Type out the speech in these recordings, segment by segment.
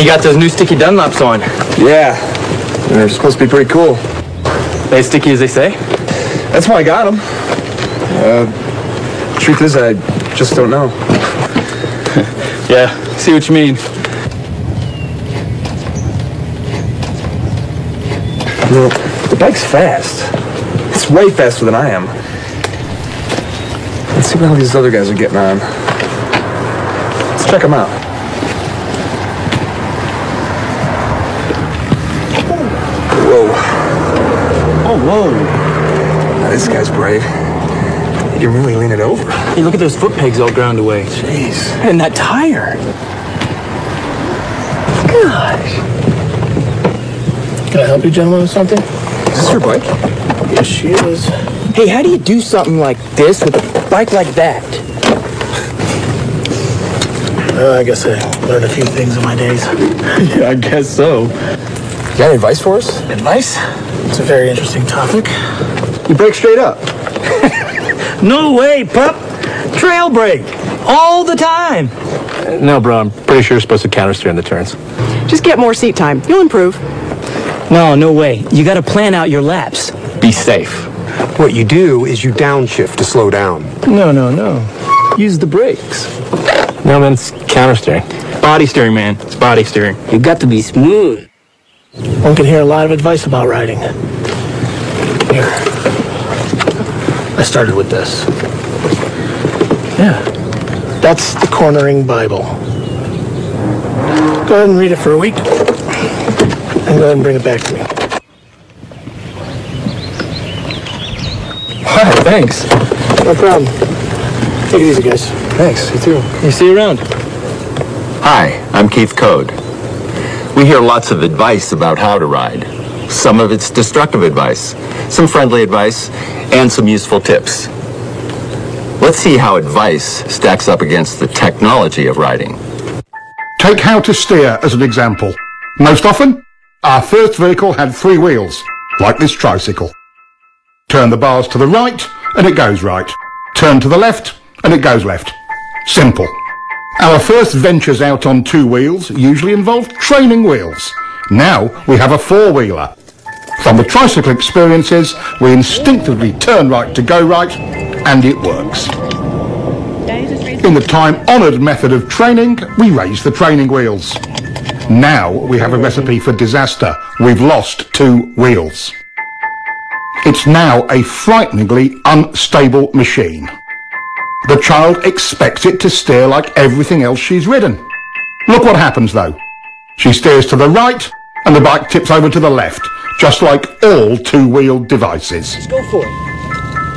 you got those new sticky Dunlops on. Yeah, they're supposed to be pretty cool. They as sticky as they say? That's why I got them. Truth is, I just don't know. Yeah, see what you mean. Well, the bike's fast. It's way faster than I am. Let's see how these other guys are getting on. Let's check them out. Whoa. Oh, whoa. Now, this guy's brave. He can really lean it over. Hey, look at those foot pegs all ground away. Jeez. And that tire. Gosh. Can I help you gentlemen with something? Is this your bike? Yes, she is. Hey, how do you do something like this with a bike like that? I guess I learned a few things in my days. Yeah, I guess so. You got any advice for us? Advice? It's a very interesting topic. You brake straight up. No way, pup. Trail brake. All the time. No, bro, I'm pretty sure you're supposed to counter steer in the turns. Just get more seat time. You'll improve. No way. You got to plan out your laps. Be safe. What you do is you downshift to slow down. No. Use the brakes. No, man, it's counter steering. Body steering, man. It's body steering. You got to be smooth. One can hear a lot of advice about riding. Here. I started with this. Yeah. That's the Cornering Bible. Go ahead and read it for a week. And go ahead and bring it back to me. All right, thanks. No problem. Take it easy, guys. Thanks, you too. You see you around. Hi, I'm Keith Code. We hear lots of advice about how to ride. Some of it's destructive advice, some friendly advice, and some useful tips. Let's see how advice stacks up against the technology of riding. Take how to steer as an example. Most often, our first vehicle had 3 wheels, like this tricycle. Turn the bars to the right, and it goes right. Turn to the left, and it goes left. Simple. Our first ventures out on 2 wheels usually involved training wheels. Now we have a 4-wheeler. From the tricycle experiences, we instinctively turn right to go right, and it works. In the time-honoured method of training, we raise the training wheels. Now we have a recipe for disaster. We've lost 2 wheels. It's now a frighteningly unstable machine. The child expects it to steer like everything else she's ridden. Look what happens though. She steers to the right and the bike tips over to the left, just like all 2-wheeled devices. Let's go for it.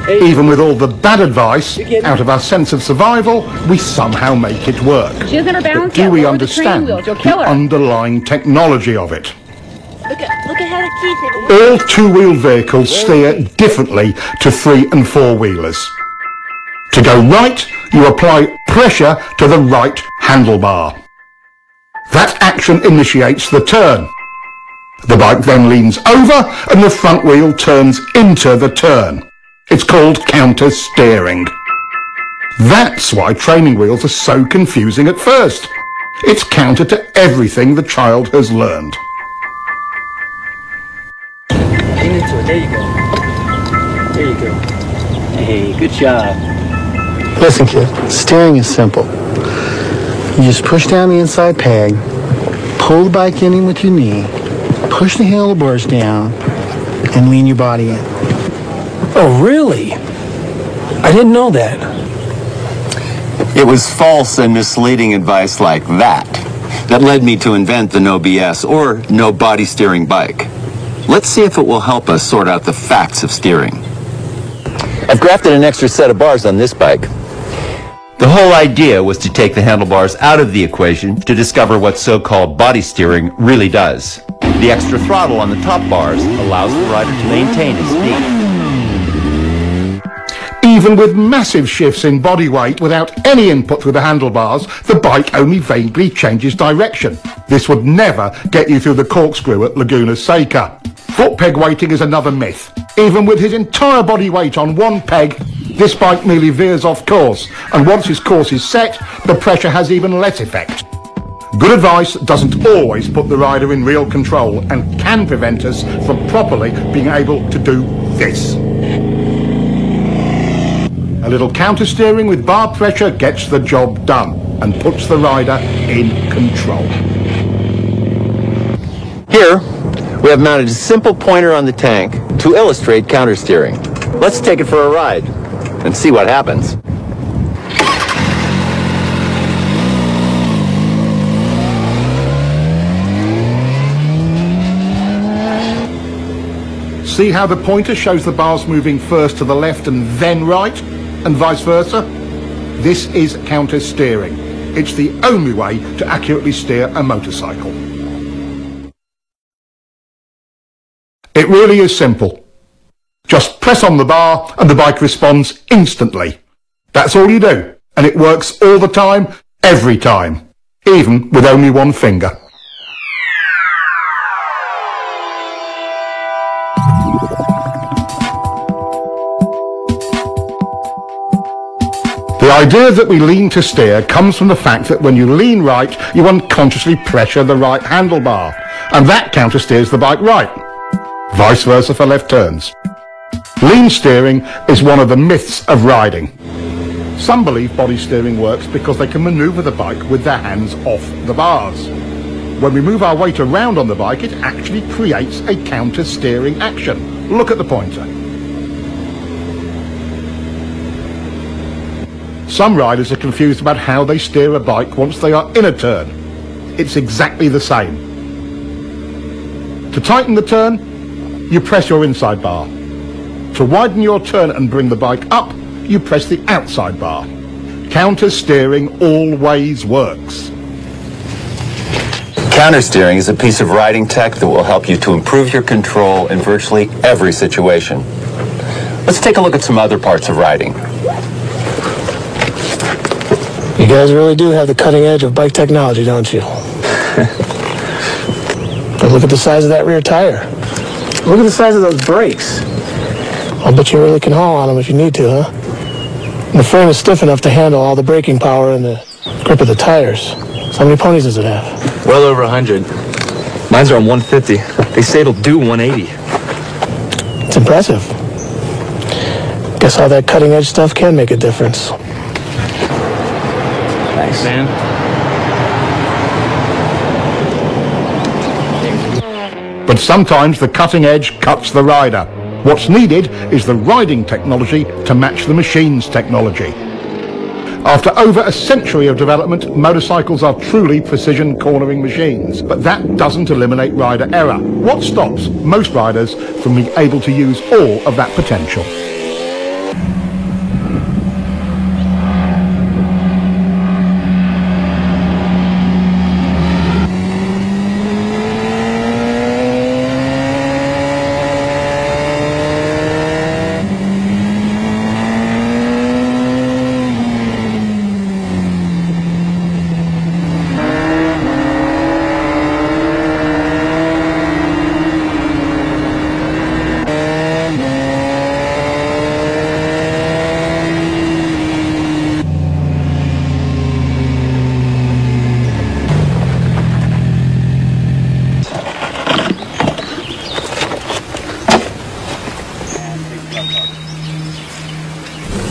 Hey. Even with all the bad advice, out of our sense of survival, we somehow make it work. She doesn't have her balance But do yet. we Lower the training understand wheels. You'll kill the her. underlying technology of it? Look ahead of Keith. All 2-wheel vehicles steer differently to 3- and 4-wheelers. To go right, you apply pressure to the right handlebar. That action initiates the turn. The bike then leans over and the front wheel turns into the turn. It's called counter steering. That's why training wheels are so confusing at first. It's counter to everything the child has learned. Lean into it. There you go. There you go. Hey, good job. Listen, kid, steering is simple. You just push down the inside peg, pull the bike in with your knee, push the handlebars down, and lean your body in. Oh, really? I didn't know that. It was false and misleading advice like that led me to invent the no BS or no body steering bike. Let's see if it will help us sort out the facts of steering. I've grafted an extra set of bars on this bike. The whole idea was to take the handlebars out of the equation to discover what so-called body steering really does. The extra throttle on the top bars allows the rider to maintain his speed. Even with massive shifts in body weight without any input through the handlebars, the bike only vaguely changes direction. This would never get you through the corkscrew at Laguna Seca. Foot peg weighting is another myth. Even with his entire body weight on one peg, this bike merely veers off course, and once his course is set, the pressure has even less effect. Good advice doesn't always put the rider in real control and can prevent us from properly being able to do this. A little counter-steering with bar pressure gets the job done and puts the rider in control. Here, we have mounted a simple pointer on the tank to illustrate counter-steering. Let's take it for a ride and see what happens. See how the pointer shows the bars moving first to the left and then right, and vice versa? This is counter-steering. It's the only way to accurately steer a motorcycle. It really is simple. Just press on the bar and the bike responds instantly. That's all you do, and it works all the time, every time, even with only one finger. The idea that we lean to steer comes from the fact that when you lean right, you unconsciously pressure the right handlebar, and that counter-steers the bike right. Vice versa for left turns. Lean steering is one of the myths of riding. Some believe body steering works because they can maneuver the bike with their hands off the bars. When we move our weight around on the bike, it actually creates a counter-steering action. Look at the pointer. Some riders are confused about how they steer a bike once they are in a turn. It's exactly the same. To tighten the turn, you press your inside bar. To widen your turn and bring the bike up, you press the outside bar. Counter-steering always works. Counter-steering is a piece of riding tech that will help you to improve your control in virtually every situation. Let's take a look at some other parts of riding. You guys really do have the cutting edge of bike technology, don't you? But look at the size of that rear tire. Look at the size of those brakes. I'll bet you really can haul on them if you need to, huh? And the frame is stiff enough to handle all the braking power and the grip of the tires. So how many ponies does it have? Well over 100. Mine's are on 150. They say it'll do 180. It's impressive. Guess all that cutting edge stuff can make a difference. Thanks, man. But sometimes the cutting edge cuts the rider. What's needed is the riding technology to match the machine's technology. After over a century of development, motorcycles are truly precision cornering machines. But that doesn't eliminate rider error. What stops most riders from being able to use all of that potential?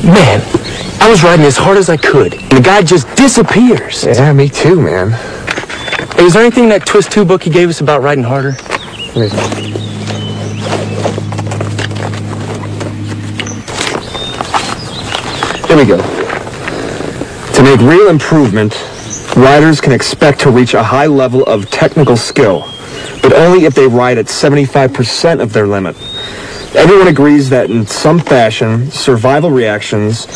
Man, I was riding as hard as I could, and the guy just disappears. Yeah, me too, man. Hey, is there anything in that Twist 2 book he gave us about riding harder? Here we go. To make real improvement, riders can expect to reach a high level of technical skill, but only if they ride at 75% of their limit. Everyone agrees that in some fashion, survival reactions...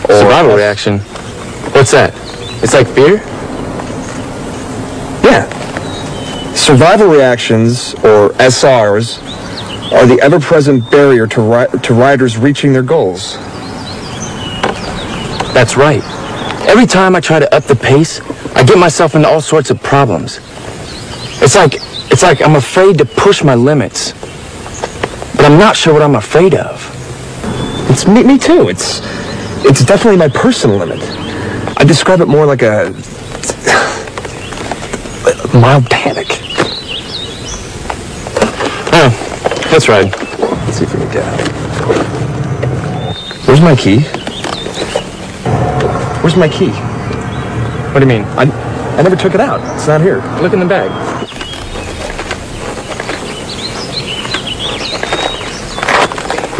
Survival reaction? What's that? It's like fear? Yeah. Survival reactions, or SRs, are the ever-present barrier to riders reaching their goals. That's right. Every time I try to up the pace, I get myself into all sorts of problems. It's like I'm afraid to push my limits. But I'm not sure what I'm afraid of. It's me too. It's definitely my personal limit. I describe it more like a mild panic. Oh, let's ride. Let's see if we can get out. Where's my key? Where's my key? What do you mean? I never took it out. It's not here. Look in the bag.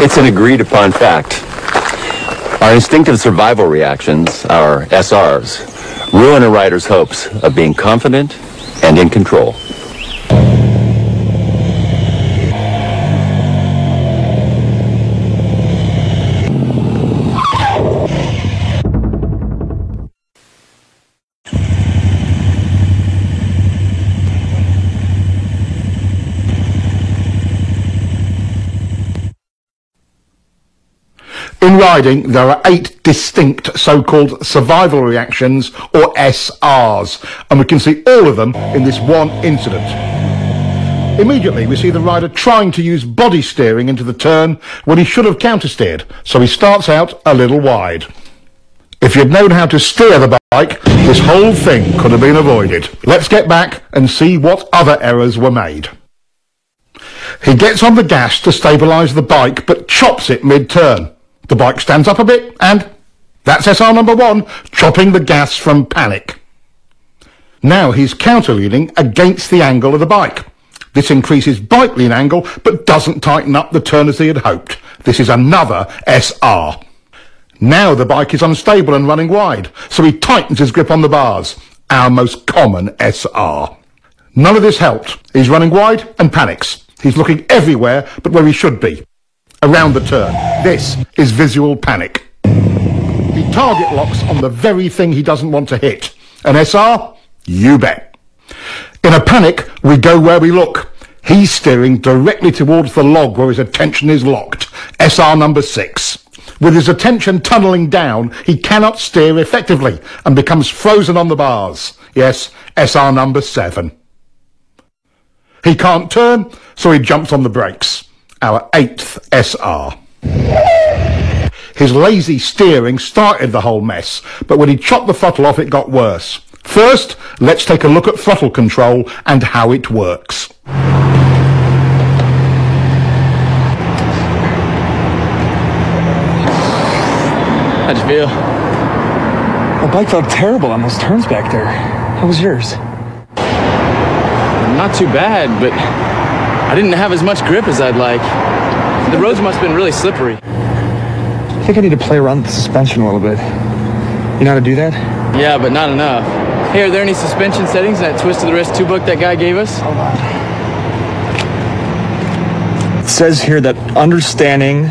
It's an agreed upon fact. Our instinctive survival reactions, our SRs, ruin a rider's hopes of being confident and in control. In riding, there are 8 distinct so-called survival reactions, or SRs, and we can see all of them in this one incident. Immediately, we see the rider trying to use body steering into the turn when he should have counter-steered, so he starts out a little wide. If you'd known how to steer the bike, this whole thing could have been avoided. Let's get back and see what other errors were made. He gets on the gas to stabilise the bike, but chops it mid-turn. The bike stands up a bit, and that's SR number 1, chopping the gas from panic. Now he's counter-leaning against the angle of the bike. This increases bike lean angle, but doesn't tighten up the turn as he had hoped. This is another SR. Now the bike is unstable and running wide, so he tightens his grip on the bars. Our most common SR. None of this helped. He's running wide and panics. He's looking everywhere but where he should be. Around the turn. This is visual panic. He target locks on the very thing he doesn't want to hit. An SR? You bet. In a panic, we go where we look. He's steering directly towards the log where his attention is locked. SR number 6. With his attention tunnelling down, he cannot steer effectively and becomes frozen on the bars. Yes, SR number 7. He can't turn, so he jumps on the brakes. Our 8th SR. His lazy steering started the whole mess, but when he chopped the throttle off, it got worse. First, let's take a look at throttle control and how it works. How'd you feel? The bike felt terrible on those turns back there. How was yours? Not too bad, but I didn't have as much grip as I'd like. The roads must have been really slippery. I think I need to play around with the suspension a little bit. You know how to do that? Yeah, but not enough. Hey, are there any suspension settings in that twist of the wrist 2 book that guy gave us? Hold on. It says here that understanding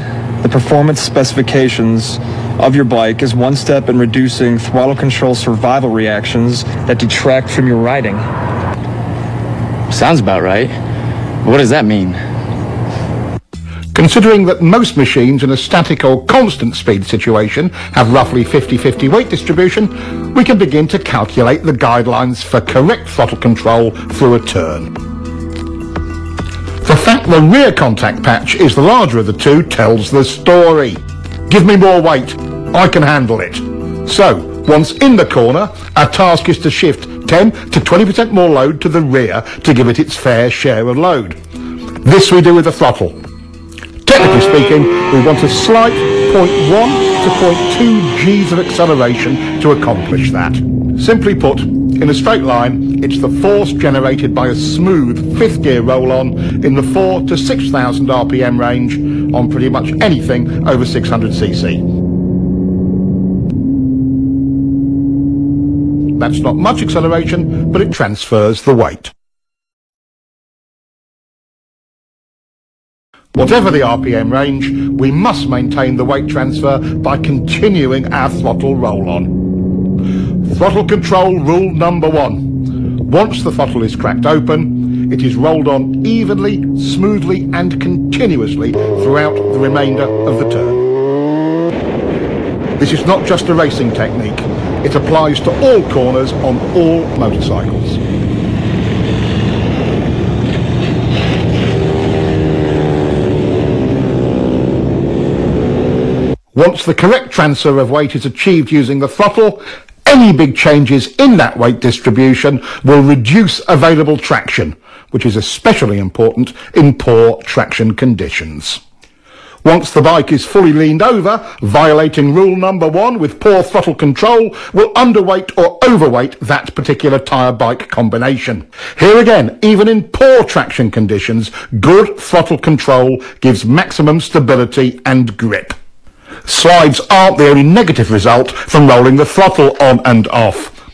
the performance specifications of your bike is one step in reducing throttle control survival reactions that detract from your riding. Sounds about right. What does that mean? Considering that most machines in a static or constant speed situation have roughly 50-50 weight distribution, we can begin to calculate the guidelines for correct throttle control through a turn. The fact the rear contact patch is the larger of the two tells the story. Give me more weight, I can handle it. So, once in the corner, our task is to shift 10 to 20% more load to the rear to give it its fair share of load. This we do with the throttle. Technically speaking, we want a slight 0.1 to 0.2 Gs of acceleration to accomplish that. Simply put, in a straight line, it's the force generated by a smooth 5th gear roll-on in the 4 to 6,000 RPM range on pretty much anything over 600cc. That's not much acceleration, but it transfers the weight. Whatever the RPM range, we must maintain the weight transfer by continuing our throttle roll-on. Throttle control rule number 1. Once the throttle is cracked open, it is rolled on evenly, smoothly and continuously throughout the remainder of the turn. This is not just a racing technique. It applies to all corners on all motorcycles. Once the correct transfer of weight is achieved using the throttle, any big changes in that weight distribution will reduce available traction, which is especially important in poor traction conditions. Once the bike is fully leaned over, violating rule number 1 with poor throttle control will underweight or overweight that particular tyre bike combination. Here again, even in poor traction conditions, good throttle control gives maximum stability and grip. Slides aren't the only negative result from rolling the throttle on and off.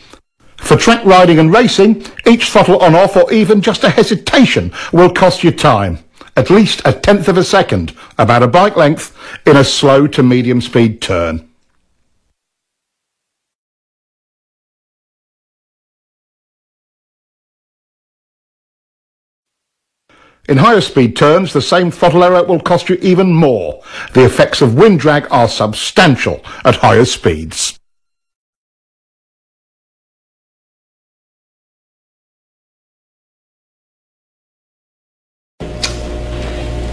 For track riding and racing, each throttle on off or even just a hesitation will cost you time. At least 1/10 of a second, about a bike length, in a slow to medium speed turn. In higher speed turns, the same throttle error will cost you even more. The effects of wind drag are substantial at higher speeds.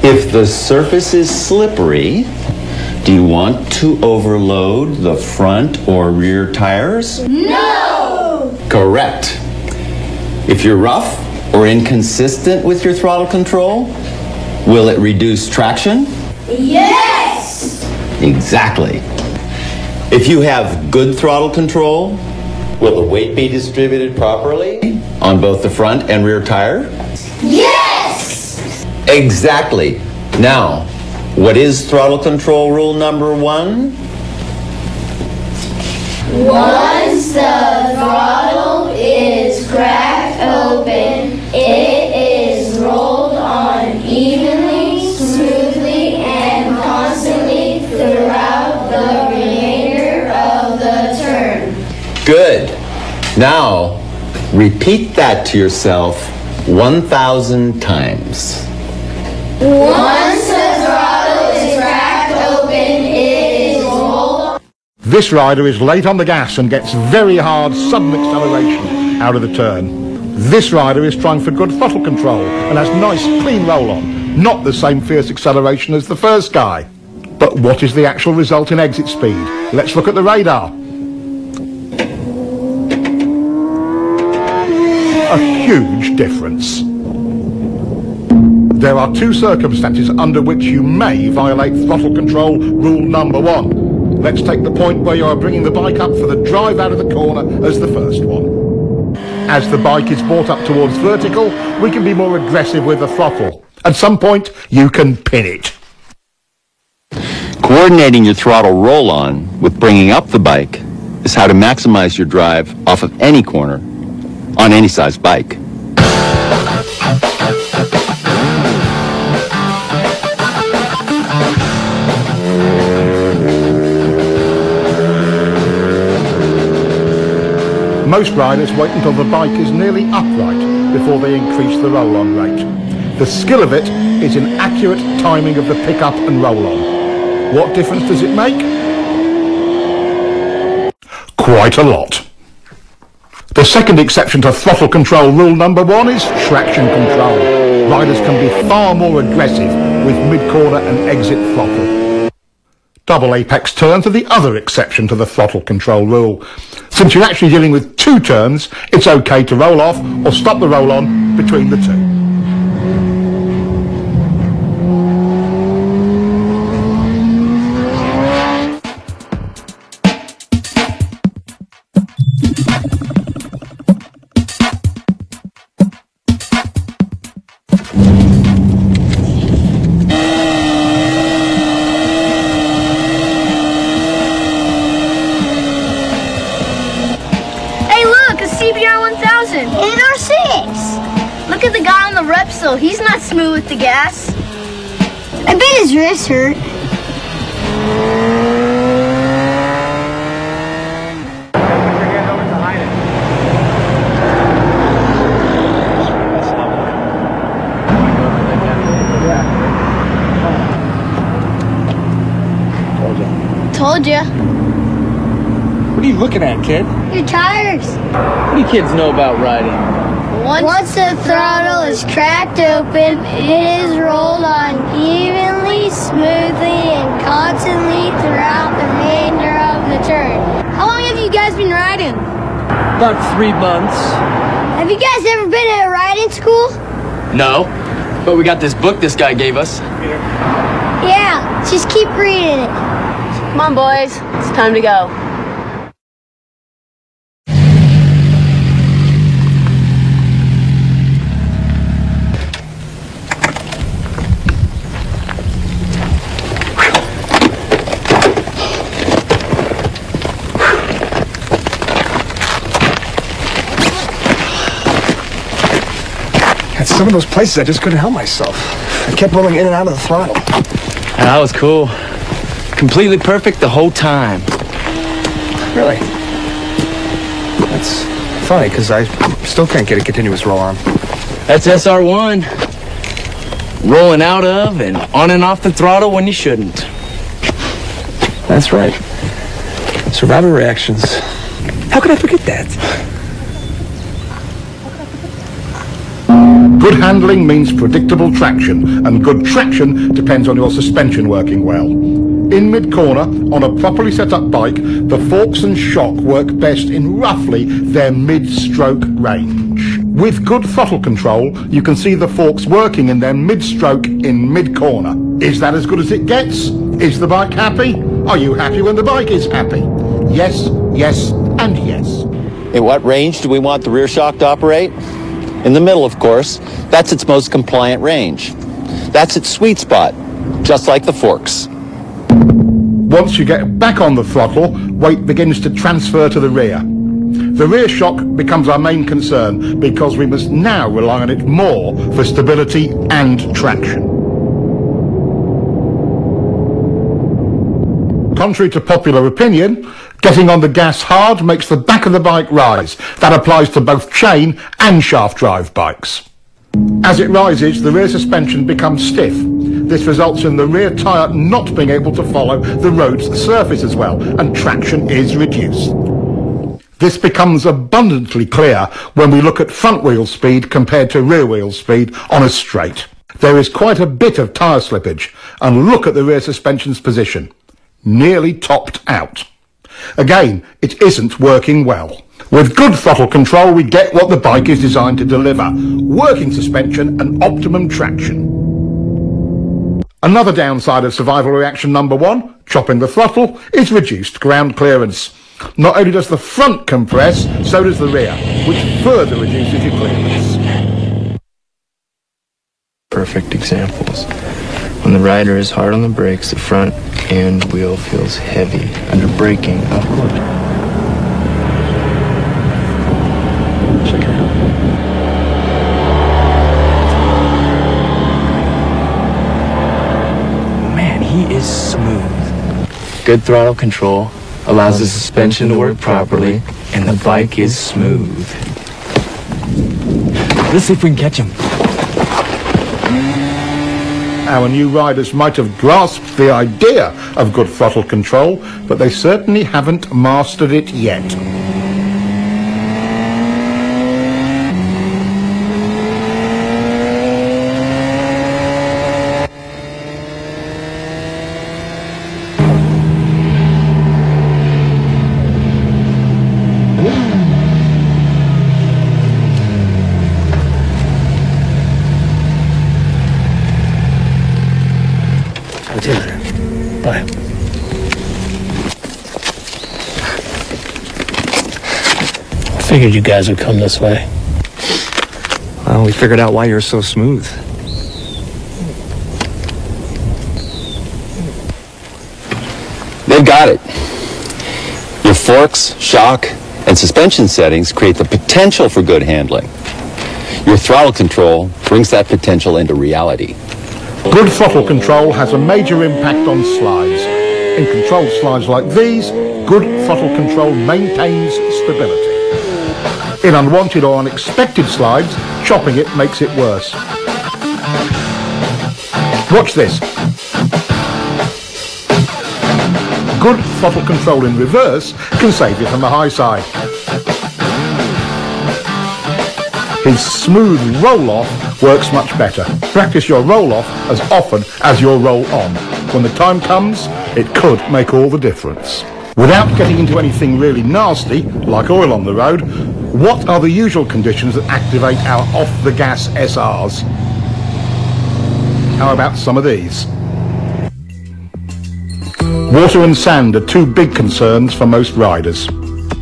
If the surface is slippery, do you want to overload the front or rear tires? No! Correct. If you're rough or inconsistent with your throttle control, will it reduce traction? Yes! Exactly. If you have good throttle control, will the weight be distributed properly on both the front and rear tire? Yes! Exactly. Now, what is throttle control rule number 1? Once the throttle is cracked open, it is rolled on evenly, smoothly, and constantly throughout the remainder of the turn. Good. Now, repeat that to yourself 1,000 times. Once the throttle is cracked open, it is rolled. This rider is late on the gas and gets very hard sudden acceleration out of the turn. This rider is trying for good throttle control and has nice clean roll-on, not the same fierce acceleration as the first guy. But what is the actual result in exit speed? Let's look at the radar. A huge difference. There are 2 circumstances under which you may violate throttle control rule number 1. Let's take the point where you are bringing the bike up for the drive out of the corner as the first one. As the bike is brought up towards vertical, we can be more aggressive with the throttle. At some point, you can pin it. Coordinating your throttle roll-on with bringing up the bike is how to maximize your drive off of any corner on any size bike. Most riders wait until the bike is nearly upright before they increase the roll-on rate. The skill of it is in accurate timing of the pick-up and roll-on. What difference does it make? Quite a lot. The second exception to throttle control rule number 1 is traction control. Riders can be far more aggressive with mid-corner and exit throttle. Double apex turns are the other exception to the throttle control rule. Since you're actually dealing with 2 turns, it's okay to roll off or stop the roll-on between the 2. He's not smooth with the gas. I bet his wrist hurt. Told ya. What are you looking at, kid? Your tires. What do you kids know about riding? Once the throttle is cracked open, it is rolled on evenly, smoothly, and constantly throughout the remainder of the turn. How long have you guys been riding? About 3 months. Have you guys ever been at a riding school? No, but we got this book this guy gave us. Yeah, just keep reading it. Come on, boys. It's time to go. At some of those places, I just couldn't help myself. I kept rolling in and out of the throttle. And that was cool. Completely perfect the whole time. Really? That's funny, because I still can't get a continuous roll on. That's SR1. Rolling out of and on and off the throttle when you shouldn't. That's right. Survivor reactions. How could I forget that? Good handling means predictable traction, and good traction depends on your suspension working well. In mid-corner, on a properly set up bike, the forks and shock work best in roughly their mid-stroke range. With good throttle control, you can see the forks working in their mid-stroke in mid-corner. Is that as good as it gets? Is the bike happy? Are you happy when the bike is happy? Yes, yes, and yes. At what range do we want the rear shock to operate? In the middle, of course. That's its most compliant range. That's its sweet spot, just like the forks. Once you get back on the throttle, weight begins to transfer to the rear. The rear shock becomes our main concern because we must now rely on it more for stability and traction. Contrary to popular opinion, getting on the gas hard makes the back of the bike rise. That applies to both chain and shaft drive bikes. As it rises, the rear suspension becomes stiff. This results in the rear tyre not being able to follow the road's surface as well, and traction is reduced. This becomes abundantly clear when we look at front wheel speed compared to rear wheel speed on a straight. There is quite a bit of tyre slippage, and look at the rear suspension's position. Nearly topped out. Again, it isn't working well. With good throttle control, we get what the bike is designed to deliver: working suspension and optimum traction. Another downside of survival reaction number 1, chopping the throttle, is reduced ground clearance. Not only does the front compress, so does the rear, which further reduces your clearance. Perfect examples. When the rider is hard on the brakes, the front end wheel feels heavy under braking upward. Check it out. Man, he is smooth. Good throttle control allows the suspension to work properly, and the bike is smooth. Let's see if we can catch him. Our new riders might have grasped the idea of good throttle control, but they certainly haven't mastered it yet. Bye. I figured you guys would come this way. Well, we figured out why you're so smooth. They've got it. Your forks, shock, and suspension settings create the potential for good handling. Your throttle control brings that potential into reality. Good throttle control has a major impact on slides. In controlled slides like these, good throttle control maintains stability. In unwanted or unexpected slides, chopping it makes it worse. Watch this. Good throttle control in reverse can save you from the high side. His smooth roll-off works much better. Practice your roll-off as often as your roll-on. When the time comes, it could make all the difference. Without getting into anything really nasty, like oil on the road, What are the usual conditions that activate our off-the-gas SRs? How about some of these? Water and sand are two big concerns for most riders.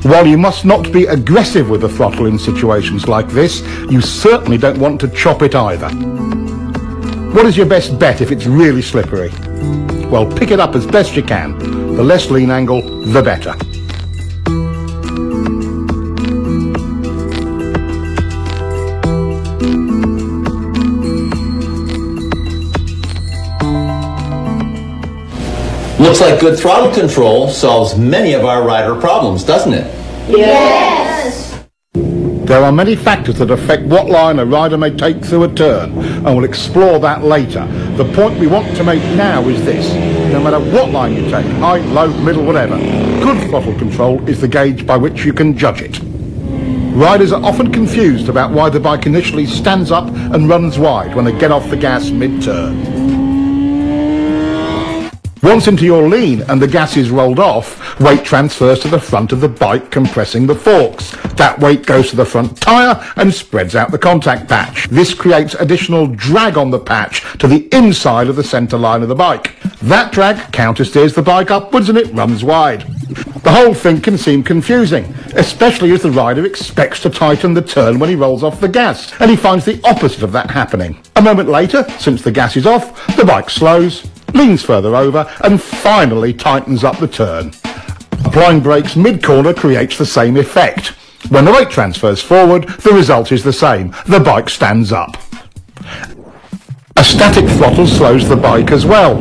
While you must not be aggressive with the throttle in situations like this, you certainly don't want to chop it either. What is your best bet if it's really slippery? Well, pick it up as best you can. The less lean angle, the better. Looks like good throttle control solves many of our rider problems, doesn't it? Yes! There are many factors that affect what line a rider may take through a turn, and we'll explore that later. The point we want to make now is this: no matter what line you take, high, low, middle, whatever, good throttle control is the gauge by which you can judge it. Riders are often confused about why the bike initially stands up and runs wide when they get off the gas mid-turn. Once into your lean and the gas is rolled off, weight transfers to the front of the bike, compressing the forks. That weight goes to the front tyre and spreads out the contact patch. This creates additional drag on the patch to the inside of the centre line of the bike. That drag countersteers the bike upwards and it runs wide. The whole thing can seem confusing, especially as the rider expects to tighten the turn when he rolls off the gas, and he finds the opposite of that happening. A moment later, since the gas is off, the bike slows, leans further over, and finally tightens up the turn. Applying brakes mid-corner creates the same effect. When the weight transfers forward, the result is the same. The bike stands up. A static throttle slows the bike as well.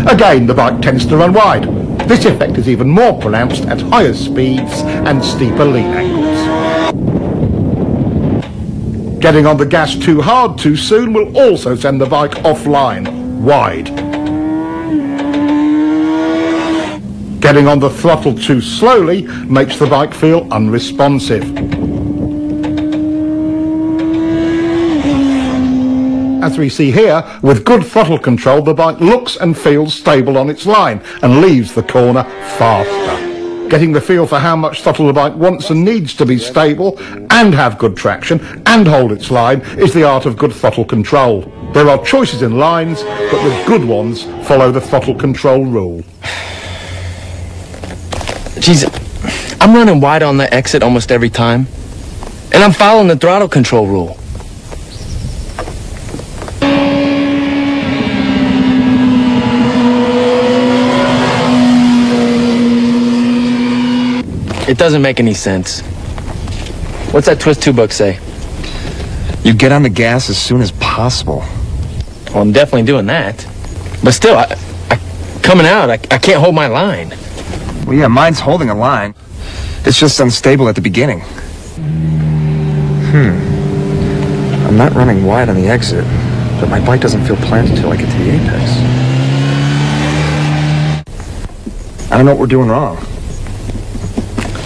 Again, the bike tends to run wide. This effect is even more pronounced at higher speeds and steeper lean angles. Getting on the gas too hard too soon will also send the bike offline, wide. Getting on the throttle too slowly makes the bike feel unresponsive. As we see here, with good throttle control, the bike looks and feels stable on its line and leaves the corner faster. Getting the feel for how much throttle the bike wants and needs to be stable and have good traction and hold its line is the art of good throttle control. There are choices in lines, but the good ones follow the throttle control rule. Jeez, I'm running wide on the exit almost every time, and I'm following the throttle control rule. It doesn't make any sense. What's that Twist 2 book say? You get on the gas as soon as possible. Well, I'm definitely doing that. But still, coming out, I can't hold my line. Well, yeah, mine's holding a line. It's just unstable at the beginning. I'm not running wide on the exit, but my bike doesn't feel planted until I get to the apex. I don't know what we're doing wrong.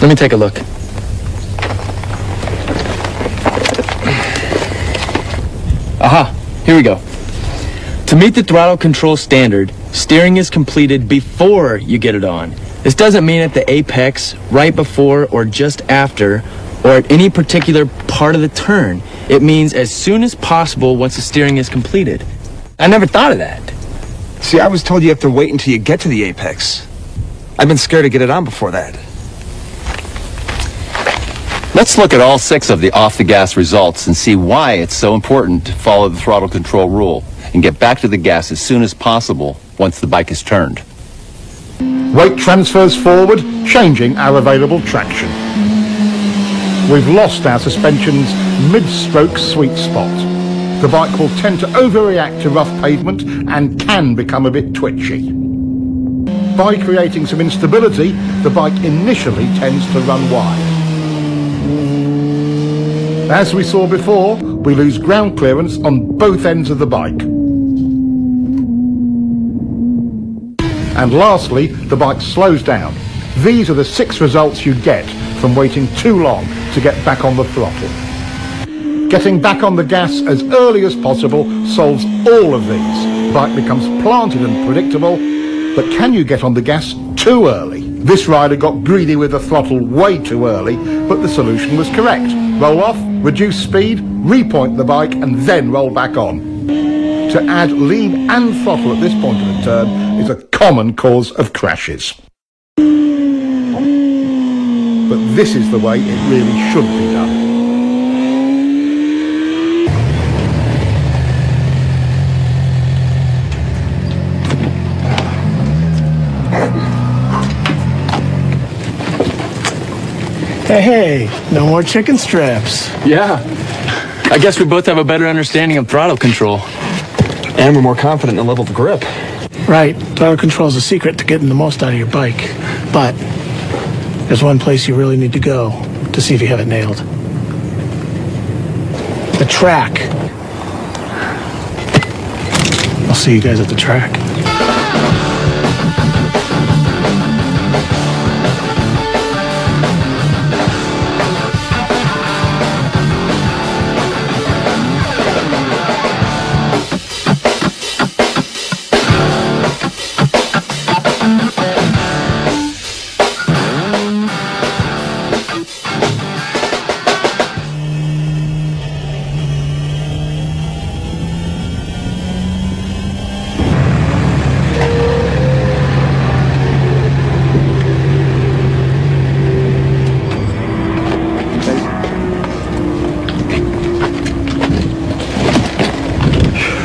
Let me take a look. Aha, here we go. To meet the throttle control standard, steering is completed before you get it on. This doesn't mean at the apex, right before, or just after, or at any particular part of the turn. It means as soon as possible once the steering is completed. I never thought of that. See, I was told you have to wait until you get to the apex. I've been scared to get it on before that. Let's look at all 6 of the off-the-gas results and see why it's so important to follow the throttle control rule and get back to the gas as soon as possible once the bike is turned. Weight transfers forward, changing our available traction. We've lost our suspension's mid-stroke sweet spot. The bike will tend to overreact to rough pavement and can become a bit twitchy. By creating some instability, the bike initially tends to run wide. As we saw before, we lose ground clearance on both ends of the bike. And lastly, the bike slows down. These are the 6 results you get from waiting too long to get back on the throttle. Getting back on the gas as early as possible solves all of these. The bike becomes planted and predictable, but can you get on the gas too early? This rider got greedy with the throttle way too early, but the solution was correct. Roll off, reduce speed, repoint the bike, and then roll back on. To add lean and throttle at this point of the turn is a common cause of crashes. But this is the way it really should be done. Hey, no more chicken strips. Yeah. I guess we both have a better understanding of throttle control. And we're more confident in the level of grip. Right, throttle control is a secret to getting the most out of your bike. But there's one place you really need to go to see if you have it nailed. The track. I'll see you guys at the track.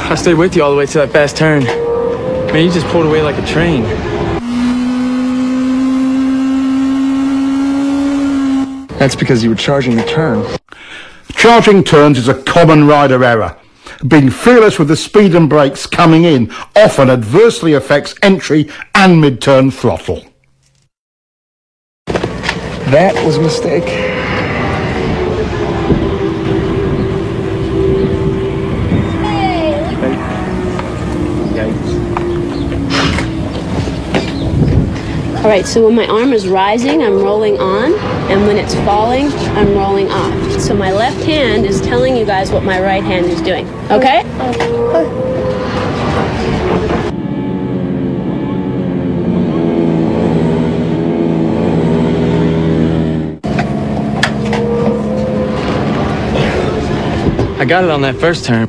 I stayed with you all the way to that fast turn. Man, you just pulled away like a train. That's because you were charging the turn. Charging turns is a common rider error. Being fearless with the speed and brakes coming in often adversely affects entry and mid-turn throttle. That was a mistake. All right, so when my arm is rising, I'm rolling on, and when it's falling, I'm rolling off. So my left hand is telling you guys what my right hand is doing, okay? I got it on that first turn.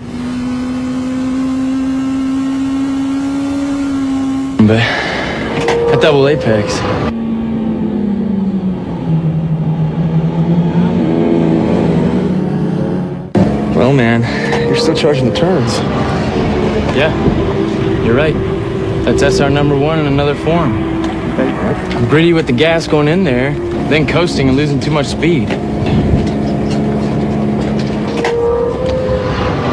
But that double apex. Well, man, you're still charging the turns. Yeah, you're right. That's SR number 1 in another form. I'm gritty with the gas going in there, then coasting and losing too much speed.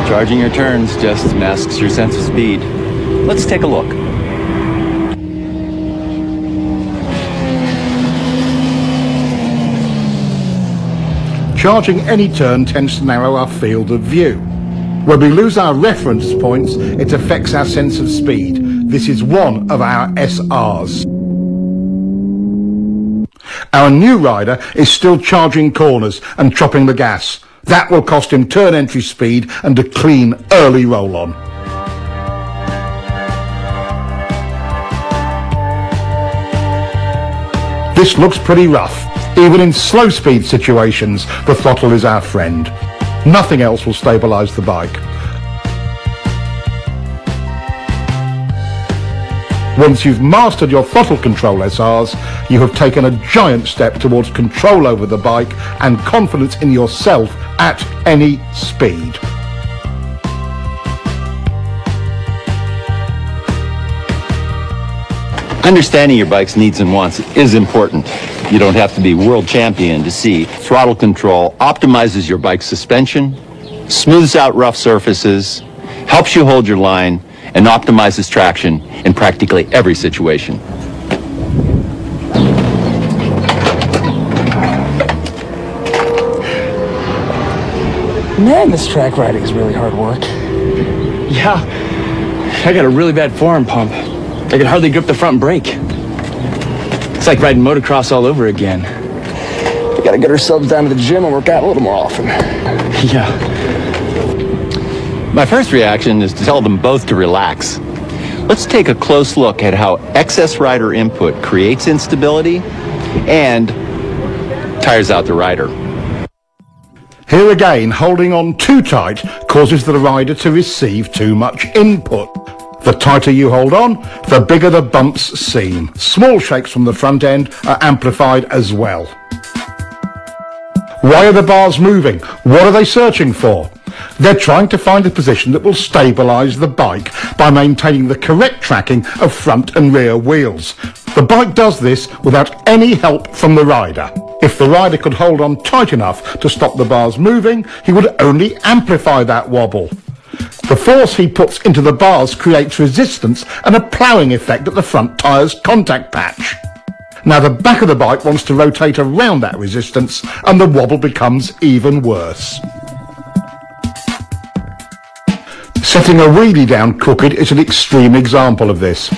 Charging your turns just masks your sense of speed. Let's take a look. Charging any turn tends to narrow our field of view. When we lose our reference points, it affects our sense of speed. This is one of our SRs. Our new rider is still charging corners and chopping the gas. That will cost him turn entry speed and a clean early roll-on. This looks pretty rough. Even in slow speed situations, the throttle is our friend. Nothing else will stabilise the bike. Once you've mastered your throttle control SRs, you have taken a giant step towards control over the bike and confidence in yourself at any speed. Understanding your bike's needs and wants is important. You don't have to be world champion to see throttle control optimizes your bike's suspension, smooths out rough surfaces, helps you hold your line, and optimizes traction in practically every situation. Man, this track riding is really hard work. Yeah, I got a really bad forearm pump. I could hardly grip the front brake. It's like riding motocross all over again. We gotta get ourselves down to the gym and work out a little more often. Yeah. My first reaction is to tell them both to relax. Let's take a close look at how excess rider input creates instability and tires out the rider. Here again, holding on too tight causes the rider to receive too much input. The tighter you hold on, the bigger the bumps seem. Small shakes from the front end are amplified as well. Why are the bars moving? What are they searching for? They're trying to find a position that will stabilise the bike by maintaining the correct tracking of front and rear wheels. The bike does this without any help from the rider. If the rider could hold on tight enough to stop the bars moving, he would only amplify that wobble. The force he puts into the bars creates resistance and a ploughing effect at the front tyre's contact patch. Now the back of the bike wants to rotate around that resistance and the wobble becomes even worse. Setting a wheelie down crooked is an extreme example of this.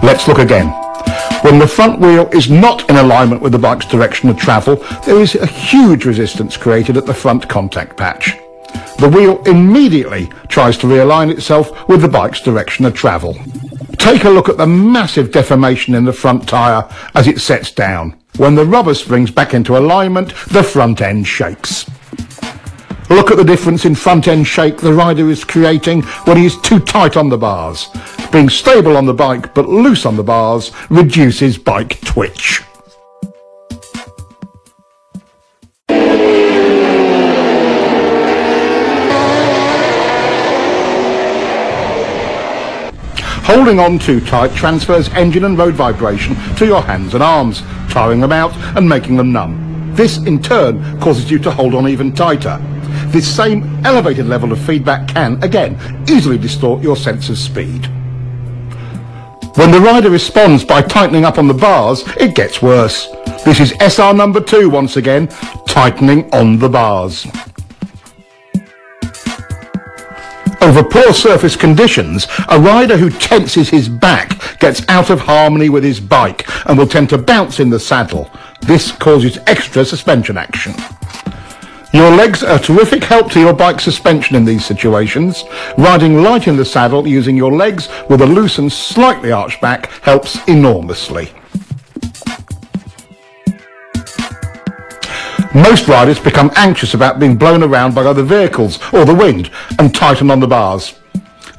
Let's look again. When the front wheel is not in alignment with the bike's direction of travel, there is a huge resistance created at the front contact patch. The wheel immediately tries to realign itself with the bike's direction of travel. Take a look at the massive deformation in the front tyre as it sets down. When the rubber springs back into alignment, the front end shakes. Look at the difference in front end shake the rider is creating when he is too tight on the bars. Being stable on the bike but loose on the bars reduces bike twitch. Holding on too tight transfers engine and road vibration to your hands and arms, tiring them out and making them numb. This in turn causes you to hold on even tighter. This same elevated level of feedback can, again, easily distort your sense of speed. When the rider responds by tightening up on the bars, it gets worse. This is SR number 2 once again, tightening on the bars. Over poor surface conditions, a rider who tenses his back gets out of harmony with his bike and will tend to bounce in the saddle. This causes extra suspension action. Your legs are a terrific help to your bike suspension in these situations. Riding light in the saddle using your legs with a loose and slightly arched back helps enormously. Most riders become anxious about being blown around by other vehicles or the wind and tighten on the bars.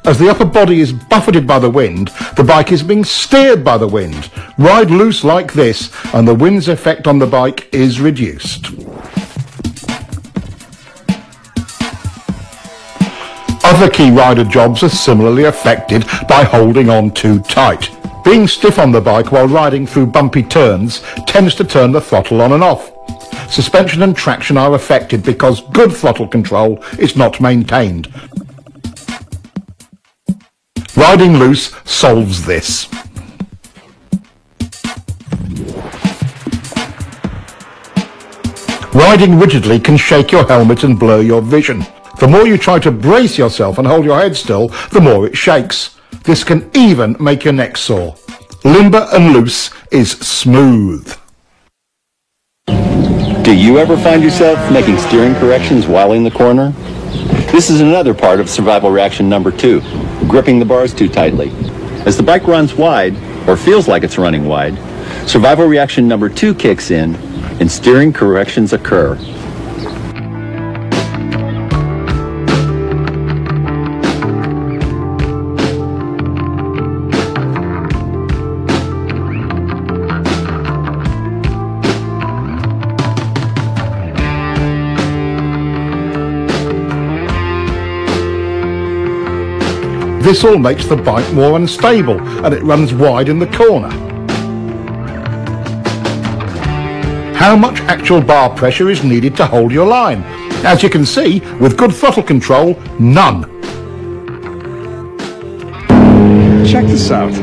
As the upper body is buffeted by the wind, the bike is being steered by the wind. Ride loose like this and the wind's effect on the bike is reduced. Other key rider jobs are similarly affected by holding on too tight. Being stiff on the bike while riding through bumpy turns tends to turn the throttle on and off. Suspension and traction are affected because good throttle control is not maintained. Riding loose solves this. Riding rigidly can shake your helmet and blur your vision. The more you try to brace yourself and hold your head still, the more it shakes. This can even make your neck sore. Limber and loose is smooth. Do you ever find yourself making steering corrections while in the corner? This is another part of survival reaction number 2, gripping the bars too tightly. As the bike runs wide, or feels like it's running wide, survival reaction number 2 kicks in and steering corrections occur. This all makes the bike more unstable and it runs wide in the corner. How much actual bar pressure is needed to hold your line? As you can see, with good throttle control, none. Check this out.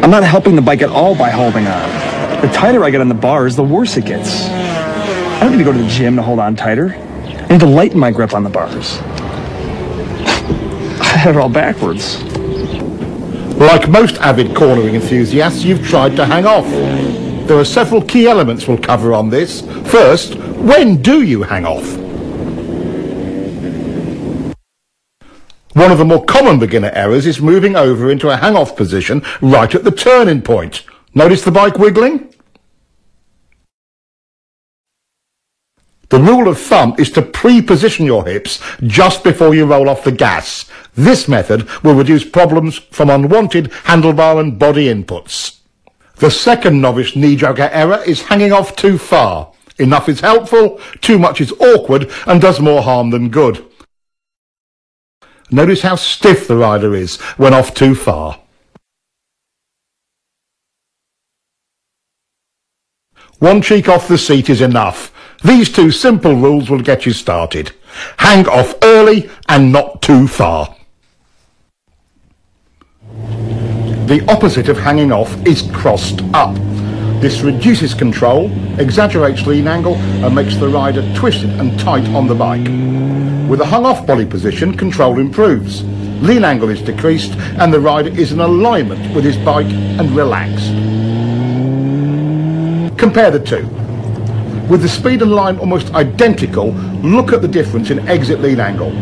I'm not helping the bike at all by holding on. The tighter I get on the bars, the worse it gets. I don't need to go to the gym to hold on tighter. I need to lighten my grip on the bars. I had it all backwards. Like most avid cornering enthusiasts, you've tried to hang off. There are several key elements we'll cover on this. First, when do you hang off? One of the more common beginner errors is moving over into a hang-off position right at the turning point. Notice the bike wiggling? The rule of thumb is to pre-position your hips just before you roll off the gas. This method will reduce problems from unwanted handlebar and body inputs. The second novice knee-jogger error is hanging off too far. Enough is helpful, too much is awkward and does more harm than good. Notice how stiff the rider is when off too far. One cheek off the seat is enough. These two simple rules will get you started. Hang off early and not too far. The opposite of hanging off is crossed up. This reduces control, exaggerates lean angle and makes the rider twisted and tight on the bike. With a hung-off body position, control improves. Lean angle is decreased and the rider is in alignment with his bike and relaxed. Compare the two. With the speed and line almost identical, look at the difference in exit lean angle.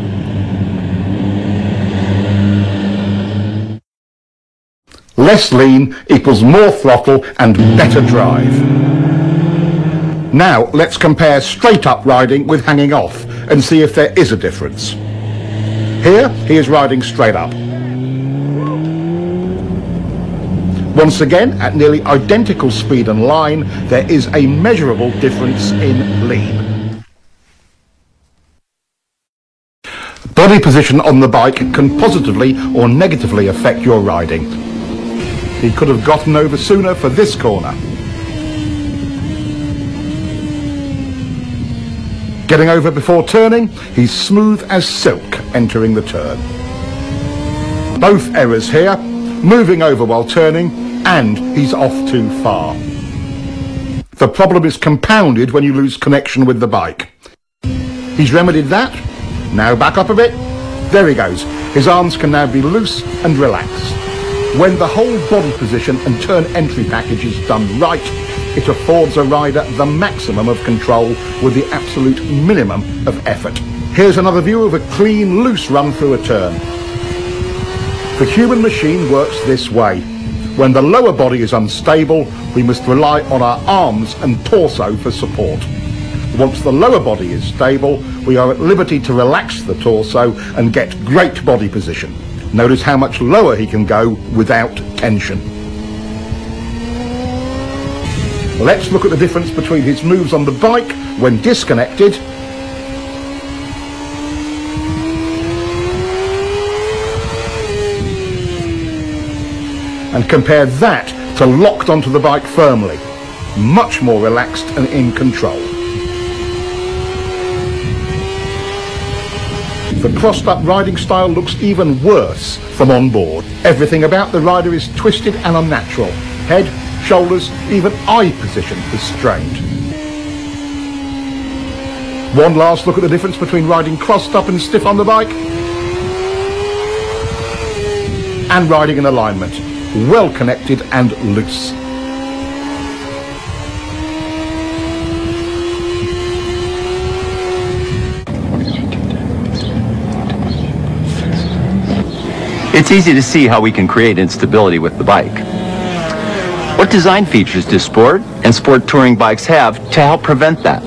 Less lean equals more throttle and better drive. Now let's compare straight up riding with hanging off and see if there is a difference. Here he is riding straight up. Once again, at nearly identical speed and line, there is a measurable difference in lean. Body position on the bike can positively or negatively affect your riding. He could have gotten over sooner for this corner. Getting over before turning, he's smooth as silk entering the turn. Both errors here, moving over while turning, and he's off too far. The problem is compounded when you lose connection with the bike. He's remedied that. Now back up a bit. There he goes. His arms can now be loose and relaxed. When the whole body position and turn entry package is done right, it affords a rider the maximum of control with the absolute minimum of effort. Here's another view of a clean, loose run through a turn. The human machine works this way. When the lower body is unstable, we must rely on our arms and torso for support. Once the lower body is stable, we are at liberty to relax the torso and get great body position. Notice how much lower he can go without tension. Let's look at the difference between his moves on the bike when disconnected and compare that to locked onto the bike firmly. Much more relaxed and in control. The crossed-up riding style looks even worse from on board. Everything about the rider is twisted and unnatural. Head, shoulders, even eye position is strained. One last look at the difference between riding crossed up and stiff on the bike and riding in alignment, well connected and loose. It's easy to see how we can create instability with the bike. What design features do sport and sport touring bikes have to help prevent that?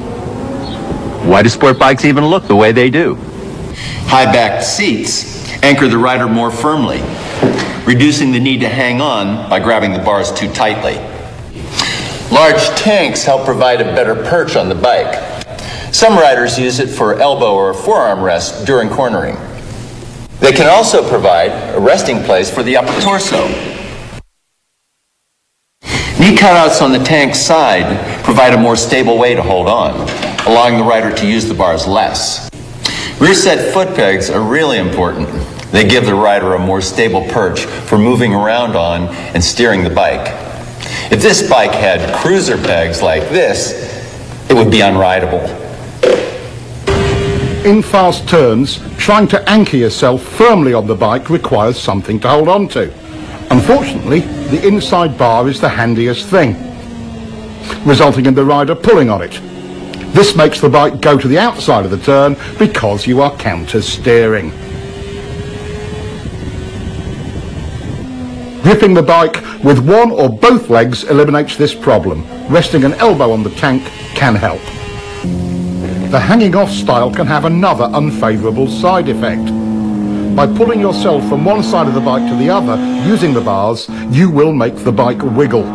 Why do sport bikes even look the way they do? High-backed seats anchor the rider more firmly, reducing the need to hang on by grabbing the bars too tightly. Large tanks help provide a better perch on the bike. Some riders use it for elbow or forearm rest during cornering. They can also provide a resting place for the upper torso. Knee cutouts on the tank's side provide a more stable way to hold on, allowing the rider to use the bars less. Rear set foot pegs are really important. They give the rider a more stable perch for moving around on and steering the bike. If this bike had cruiser pegs like this, it would be unrideable. In fast turns, trying to anchor yourself firmly on the bike requires something to hold on to. Unfortunately, the inside bar is the handiest thing, resulting in the rider pulling on it. This makes the bike go to the outside of the turn because you are counter steering. Gripping the bike with one or both legs eliminates this problem. Resting an elbow on the tank can help. The hanging off style can have another unfavourable side effect. By pulling yourself from one side of the bike to the other using the bars, you will make the bike wiggle.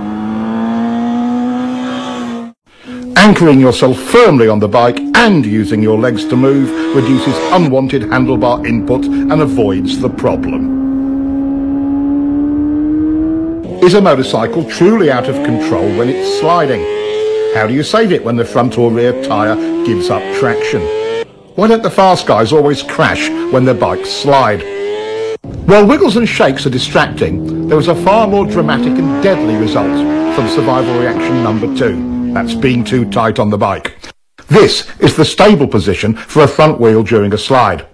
Anchoring yourself firmly on the bike and using your legs to move reduces unwanted handlebar input and avoids the problem. Is a motorcycle truly out of control when it's sliding? How do you save it when the front or rear tyre gives up traction? Why don't the fast guys always crash when their bikes slide? While wiggles and shakes are distracting, there was a far more dramatic and deadly result from survival reaction number 2. That's being too tight on the bike. This is the stable position for a front wheel during a slide.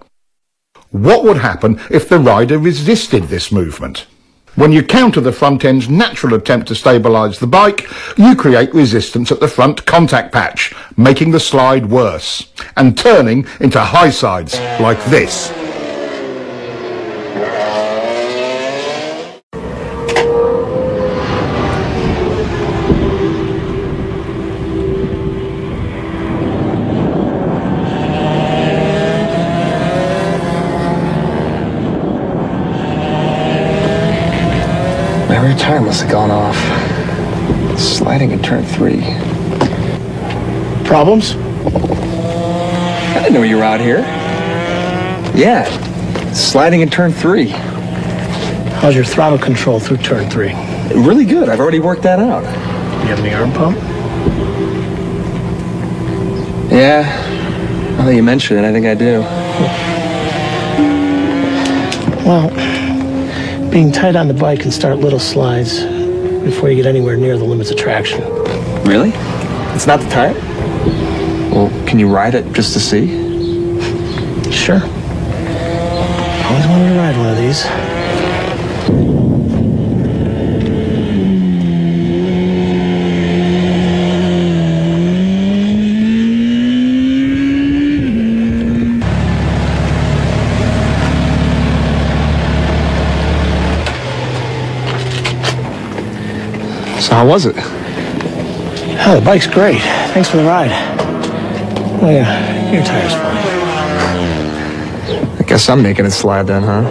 What would happen if the rider resisted this movement? When you counter the front end's natural attempt to stabilise the bike, you create resistance at the front contact patch, making the slide worse, and turning into high sides like this. My rear tire must have gone off. Sliding in turn 3. Problems? I didn't know you were out here. Yeah, sliding in turn 3. How's your throttle control through turn 3? Really good. I've already worked that out. You have any arm pump? Yeah, now that you mention it, I think I do. Well, being tight on the bike can start little slides before you get anywhere near the limits of traction. Really? It's not the tire? Well, can you ride it just to see? Sure. Always wanted to ride one of these. So how was it? Oh, the bike's great. Thanks for the ride. Oh yeah, your tire's fine. I guess I'm making it slide then, huh?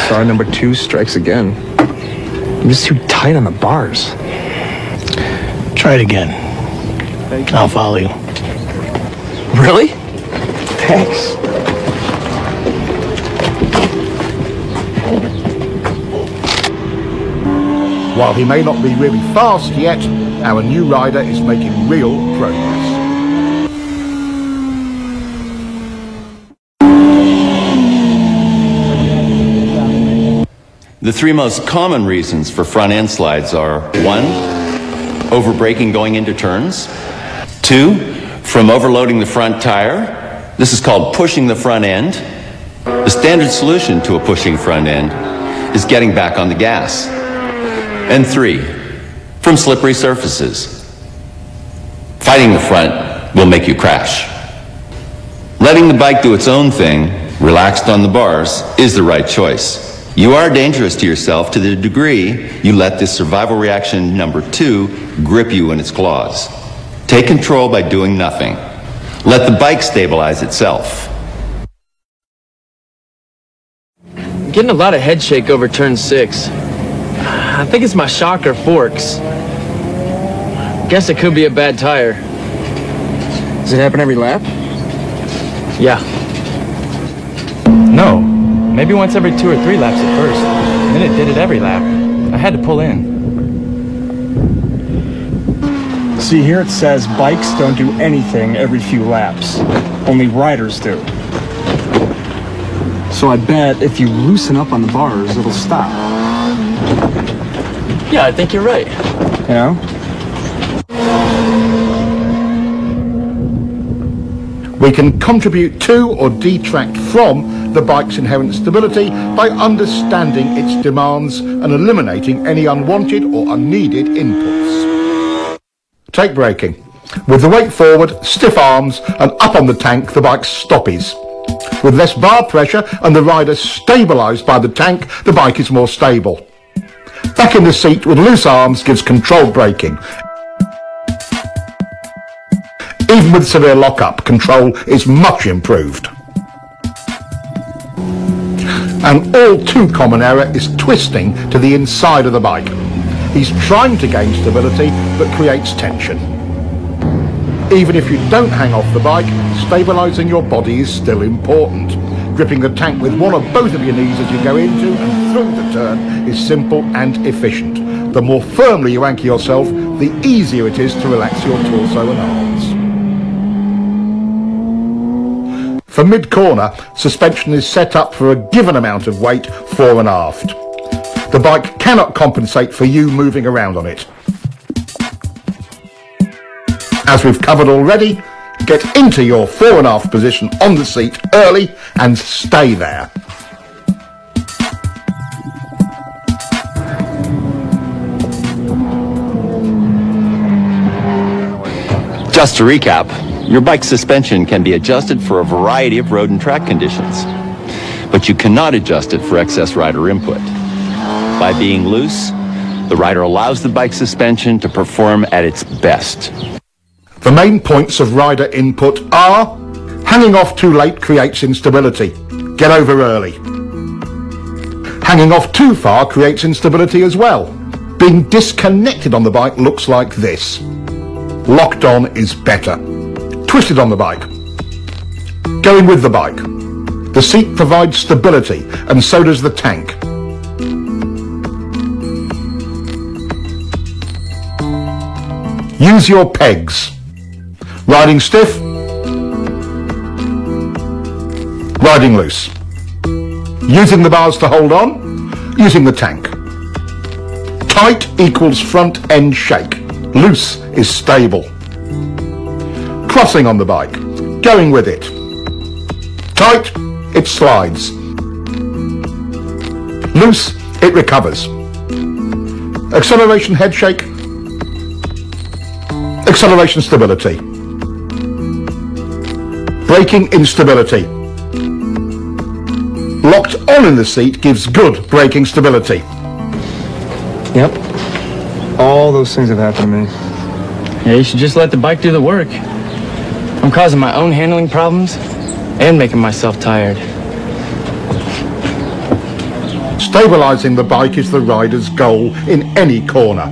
SR number 2 strikes again. I'm just too tight on the bars. Try it again. I'll follow you. Really? Thanks. While he may not be really fast yet, our new rider is making real progress. The 3 most common reasons for front end slides are 1, over-braking going into turns. 2, from overloading the front tire. This is called pushing the front end. The standard solution to a pushing front end is getting back on the gas. And 3, from slippery surfaces. Fighting the front will make you crash. Letting the bike do its own thing, relaxed on the bars, is the right choice. You are dangerous to yourself to the degree you let this survival reaction number 2 grip you in its claws. Take control by doing nothing. Let the bike stabilize itself. I'm getting a lot of head shake over turn 6. I think it's my shock or forks. Guess it could be a bad tire. Does it happen every lap? Yeah. No. Maybe once every 2 or 3 laps at first. And then it did it every lap. I had to pull in. See, here it says bikes don't do anything every few laps. Only riders do. So I bet if you loosen up on the bars, it'll stop. Yeah, I think you're right. You know? We can contribute to or detract from the bike's inherent stability by understanding its demands and eliminating any unwanted or unneeded inputs. Take braking. With the weight forward, stiff arms and up on the tank, the bike stoppies. With less bar pressure and the rider stabilised by the tank, the bike is more stable. Back in the seat with loose arms gives controlled braking. Even with severe lock-up, control is much improved. An all too common error is twisting to the inside of the bike. He's trying to gain stability but creates tension. Even if you don't hang off the bike, stabilising your body is still important. Gripping the tank with one or both of your knees as you go into and through the turn is simple and efficient. The more firmly you anchor yourself, the easier it is to relax your torso and arms. For mid-corner, suspension is set up for a given amount of weight fore and aft. The bike cannot compensate for you moving around on it. As we've covered already, get into your fore and aft position on the seat early and stay there. Just to recap, your bike's suspension can be adjusted for a variety of road and track conditions, but you cannot adjust it for excess rider input. By being loose, the rider allows the bike's suspension to perform at its best. The main points of rider input are: hanging off too late creates instability. Get over early. Hanging off too far creates instability as well. Being disconnected on the bike looks like this. Locked on is better. Twisted on the bike. Going with the bike. The seat provides stability, and so does the tank. Use your pegs. Riding stiff. Riding loose. Using the bars to hold on. Using the tank. Tight equals front end shake. Loose is stable. Crossing on the bike. Going with it. Tight, it slides. Loose, it recovers. Acceleration head shake. Acceleration stability. Braking instability. Locked on in the seat gives good braking stability. Yep. All those things have happened to me. Yeah, you should just let the bike do the work. I'm causing my own handling problems and making myself tired. Stabilising the bike is the rider's goal in any corner.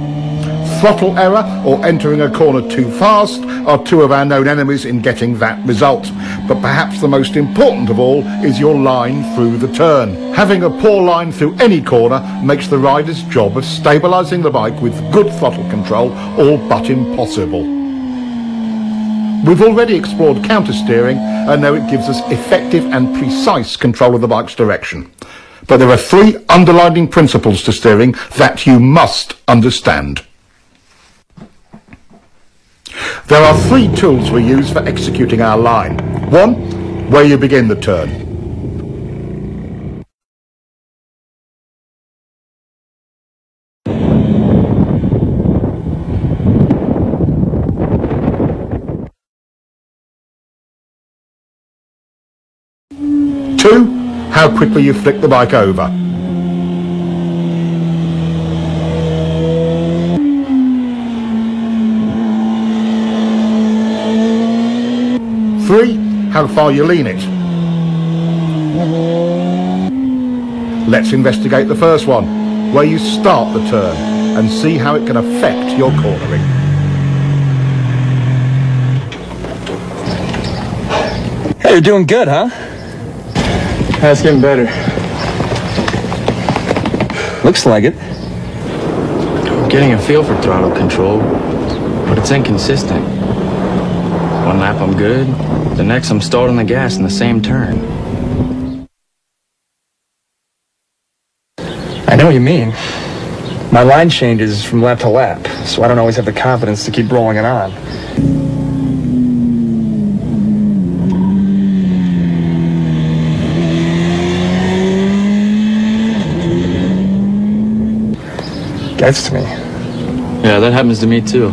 Throttle error or entering a corner too fast are two of our known enemies in getting that result. But perhaps the most important of all is your line through the turn. Having a poor line through any corner makes the rider's job of stabilising the bike with good throttle control all but impossible. We've already explored counter-steering and know it gives us effective and precise control of the bike's direction. But there are three underlying principles to steering that you must understand. There are three tools we use for executing our line. One, where you begin the turn. Two, how quickly you flick the bike over. Three, how far you lean it. Let's investigate the first one, where you start the turn, and see how it can affect your cornering. Hey, you're doing good, huh? That's getting better. Looks like it. I'm getting a feel for throttle control, but it's inconsistent. One lap I'm good, the next I'm stalled on the gas in the same turn. I know what you mean. My line changes from lap to lap, so I don't always have the confidence to keep rolling it on. Gets to me. Yeah, that happens to me too.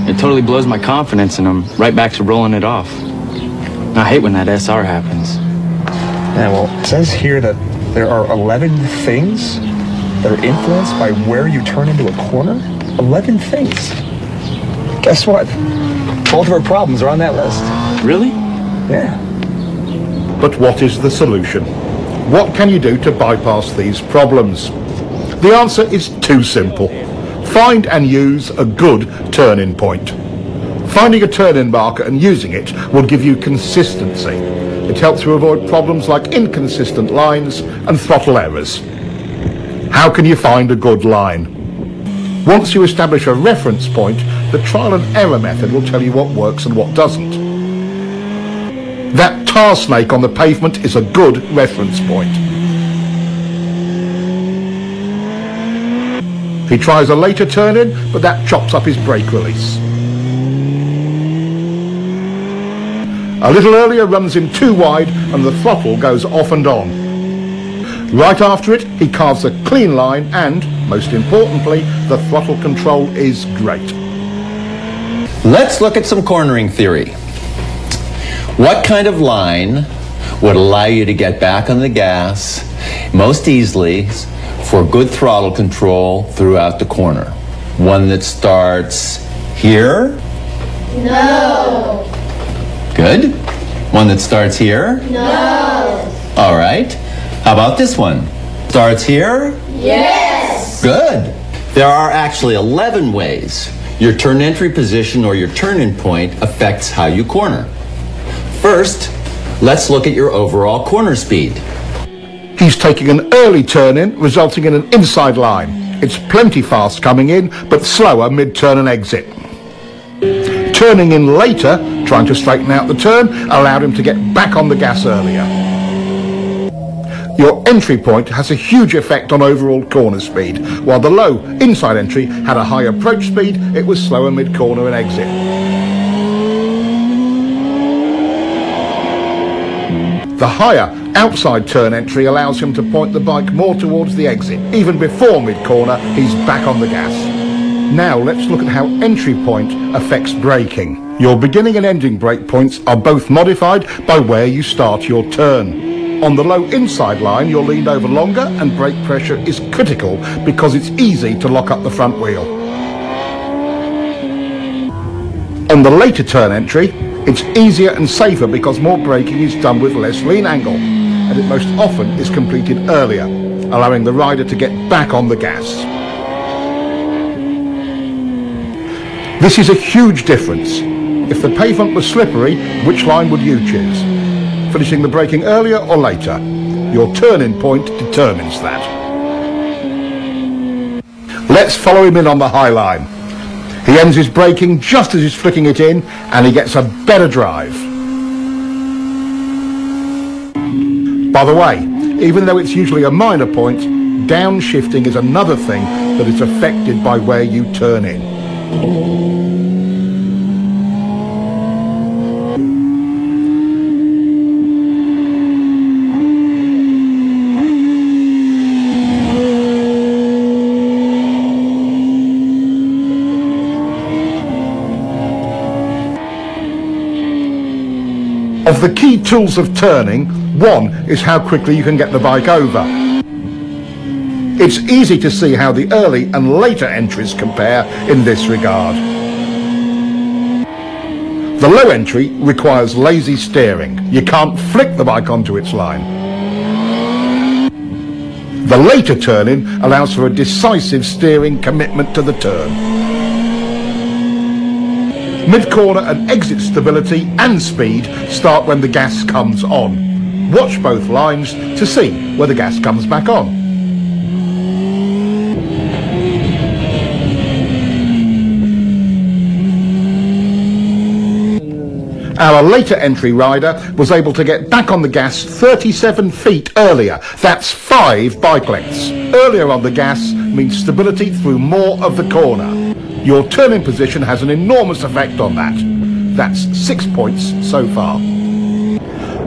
It totally blows my confidence and I'm right back to rolling it off. I hate when that SR happens. Yeah, well, it says here that there are 11 things that are influenced by where you turn into a corner. 11 things. Guess what? Both of our problems are on that list. Really? Yeah. But what is the solution? What can you do to bypass these problems? The answer is too simple. Find and use a good turn-in point. Finding a turn-in marker and using it will give you consistency. It helps you avoid problems like inconsistent lines and throttle errors. How can you find a good line? Once you establish a reference point, the trial and error method will tell you what works and what doesn't. That tar snake on the pavement is a good reference point. He tries a later turn-in, but that chops up his brake release. A little earlier runs him too wide and the throttle goes off and on. Right after it, he carves a clean line and, most importantly, the throttle control is great. Let's look at some cornering theory. What kind of line would allow you to get back on the gas most easily for good throttle control throughout the corner? One that starts here? No. Good. One that starts here? No. All right. How about this one? Starts here? Yes. Good. There are actually 11 ways your turn entry position or your turn-in point affects how you corner. First, let's look at your overall corner speed. He's taking an early turn-in, resulting in an inside line. It's plenty fast coming in, but slower mid-turn and exit. Turning in later, trying to straighten out the turn, allowed him to get back on the gas earlier. Your entry point has a huge effect on overall corner speed. While the low inside entry had a high approach speed, it was slower mid-corner and exit. The higher outside turn entry allows him to point the bike more towards the exit. Even before mid-corner, he's back on the gas. Now let's look at how entry point affects braking. Your beginning and ending brake points are both modified by where you start your turn. On the low inside line, you're leaned over longer and brake pressure is critical because it's easy to lock up the front wheel. On the later turn entry, it's easier and safer because more braking is done with less lean angle, and it most often is completed earlier, allowing the rider to get back on the gas. This is a huge difference. If the pavement was slippery, which line would you choose? Finishing the braking earlier or later? Your turn-in point determines that. Let's follow him in on the high line. He ends his braking just as he's flicking it in, and he gets a better drive. By the way, even though it's usually a minor point, downshifting is another thing that is affected by where you turn in. Of the key tools of turning, one is how quickly you can get the bike over. It's easy to see how the early and later entries compare in this regard. The low entry requires lazy steering. You can't flick the bike onto its line. The later turn-in allows for a decisive steering commitment to the turn. Mid-corner and exit stability and speed start when the gas comes on. Watch both lines to see where the gas comes back on. Our later entry rider was able to get back on the gas 37 feet earlier. That's 5 bike lengths. Earlier on the gas means stability through more of the corner. Your turn-in position has an enormous effect on that. That's 6 points so far.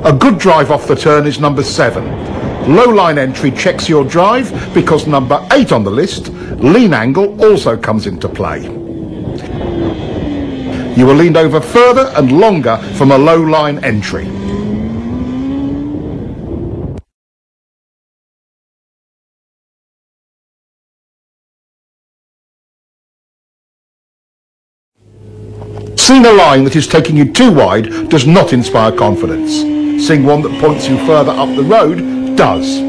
A good drive off the turn is number 7. Low line entry checks your drive because number 8 on the list, lean angle, also comes into play. You were leaned over further and longer from a low line entry. Seeing a line that is taking you too wide does not inspire confidence. Seeing one that points you further up the road does.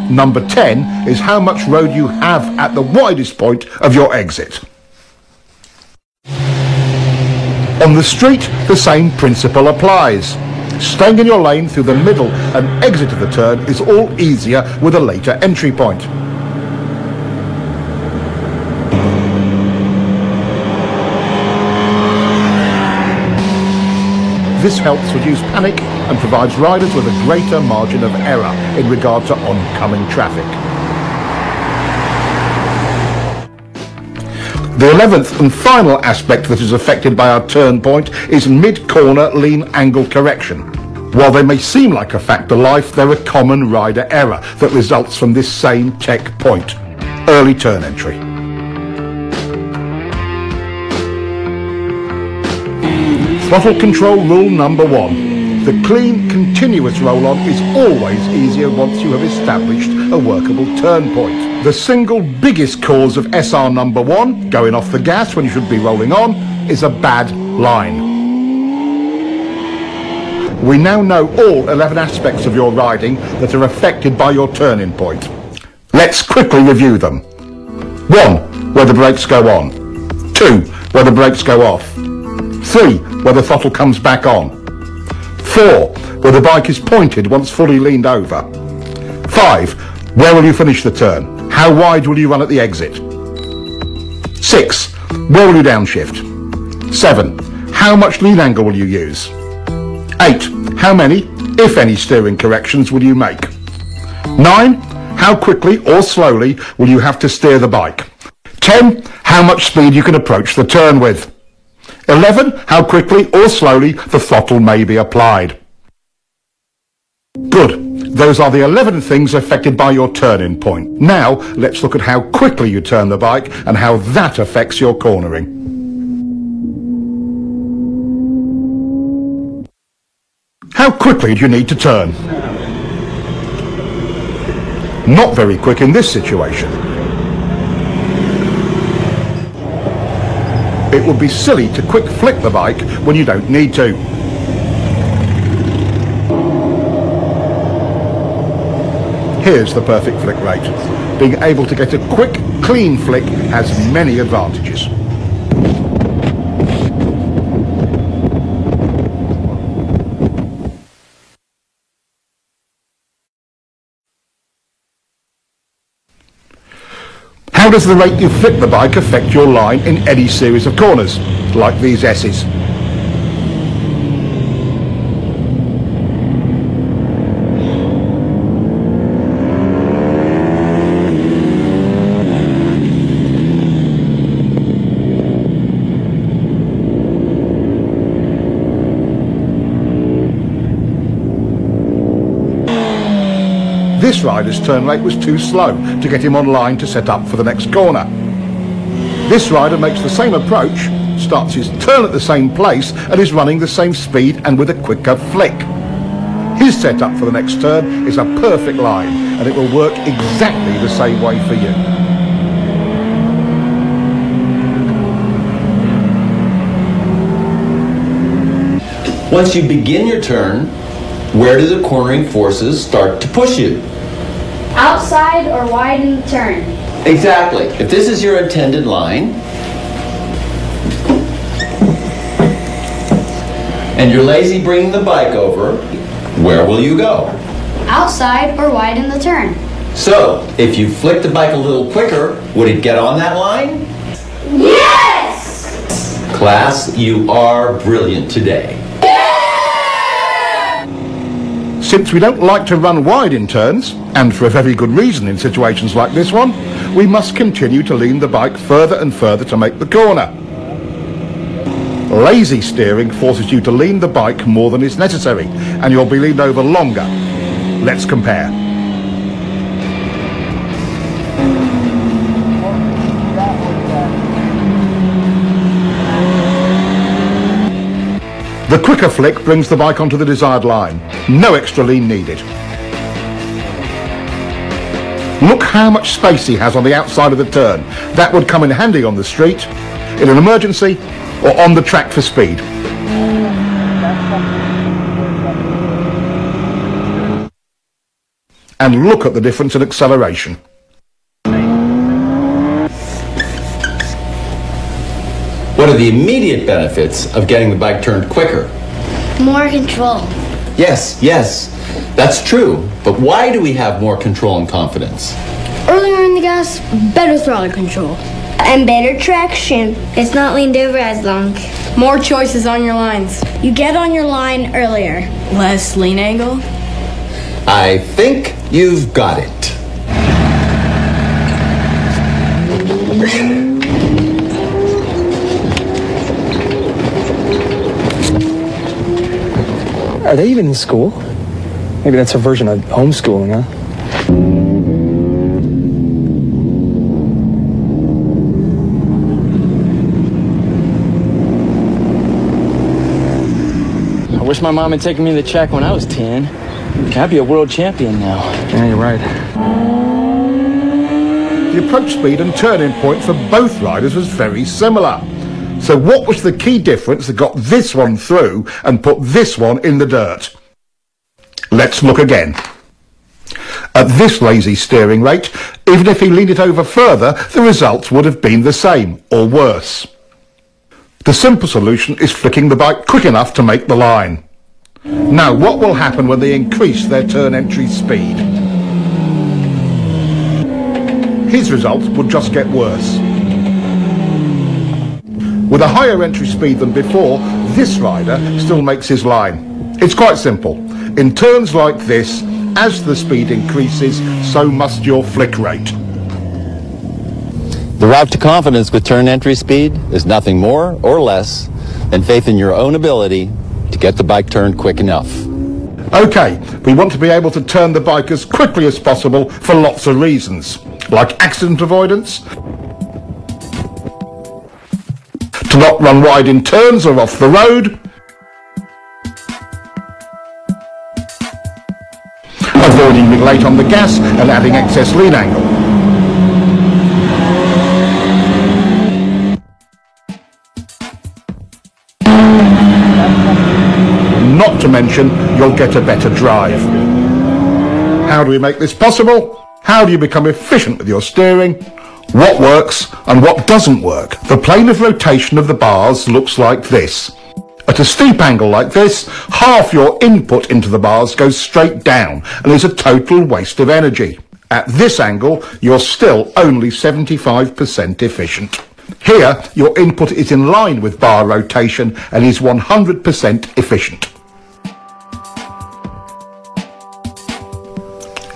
Number 10 is how much road you have at the widest point of your exit. On the street, the same principle applies. Staying in your lane through the middle and exit of the turn is all easier with a later entry point. This helps reduce panic and provides riders with a greater margin of error in regard to oncoming traffic. The 11th and final aspect that is affected by our turn point is mid-corner lean angle correction. While they may seem like a fact of life, they're a common rider error that results from this same tech point: early turn entry. Throttle control rule number 1. The clean, continuous roll-on is always easier once you have established a workable turn point. The single biggest cause of SR number 1, going off the gas when you should be rolling on, is a bad line. We now know all 11 aspects of your riding that are affected by your turning point. Let's quickly review them. 1. Where the brakes go on. 2. Where the brakes go off. 3. Where the throttle comes back on. 4. Where the bike is pointed once fully leaned over. 5. Where will you finish the turn? How wide will you run at the exit? 6. Where will you downshift? 7. How much lean angle will you use? 8. How many, if any, steering corrections will you make? 9. How quickly or slowly will you have to steer the bike? 10. How much speed you can approach the turn with? 11. How quickly or slowly the throttle may be applied. Good. Those are the 11 things affected by your turning point. Now, let's look at how quickly you turn the bike and how that affects your cornering. How quickly do you need to turn? Not very quick in this situation. It would be silly to quick flick the bike when you don't need to. Here's the perfect flick rate. Being able to get a quick, clean flick has many advantages. How does the rate you flick the bike affect your line in any series of corners, like these S's? This rider's turn rate was too slow to get him on line to set up for the next corner. This rider makes the same approach, starts his turn at the same place and is running the same speed and with a quicker flick. His setup for the next turn is a perfect line and it will work exactly the same way for you. Once you begin your turn, where do the cornering forces start to push you? Outside or wide in the turn. Exactly. If this is your intended line, and you're lazy bringing the bike over, where will you go? Outside or wide in the turn. So, if you flick the bike a little quicker, would it get on that line? Yes! Class, you are brilliant today. Since we don't like to run wide in turns, and for a very good reason in situations like this one, we must continue to lean the bike further and further to make the corner. Lazy steering forces you to lean the bike more than is necessary, and you'll be leaned over longer. Let's compare. The quicker flick brings the bike onto the desired line. No extra lean needed. Look how much space he has on the outside of the turn. That would come in handy on the street, in an emergency, or on the track for speed. And look at the difference in acceleration. What are the immediate benefits of getting the bike turned quicker? More control. Yes, that's true. But why do we have more control and confidence? Earlier in the gas, better throttle control. And better traction. It's not leaned over as long. More choices on your lines. You get on your line earlier. Less lean angle. I think you've got it. Are they even in school? Maybe that's a version of homeschooling, huh? I wish my mom had taken me to the track when I was 10. I'd be a world champion now. Yeah, you're right. The approach speed and turning point for both riders was very similar. So what was the key difference that got this one through and put this one in the dirt? Let's look again. At this lazy steering rate, even if he leaned it over further, the results would have been the same, or worse. The simple solution is flicking the bike quick enough to make the line. Now, what will happen when they increase their turn entry speed? His results would just get worse. With a higher entry speed than before, this rider still makes his line. It's quite simple. In turns like this, as the speed increases, so must your flick rate. The route to confidence with turn entry speed is nothing more or less than faith in your own ability to get the bike turned quick enough. Okay, we want to be able to turn the bike as quickly as possible for lots of reasons, like accident avoidance, to not run wide in turns or off the road, avoiding being late on the gas and adding excess lean angle. Not to mention, you'll get a better drive. How do we make this possible? How do you become efficient with your steering? What works and what doesn't work? The plane of rotation of the bars looks like this. At a steep angle like this, half your input into the bars goes straight down and is a total waste of energy. At this angle, you're still only 75% efficient. Here, your input is in line with bar rotation and is 100% efficient.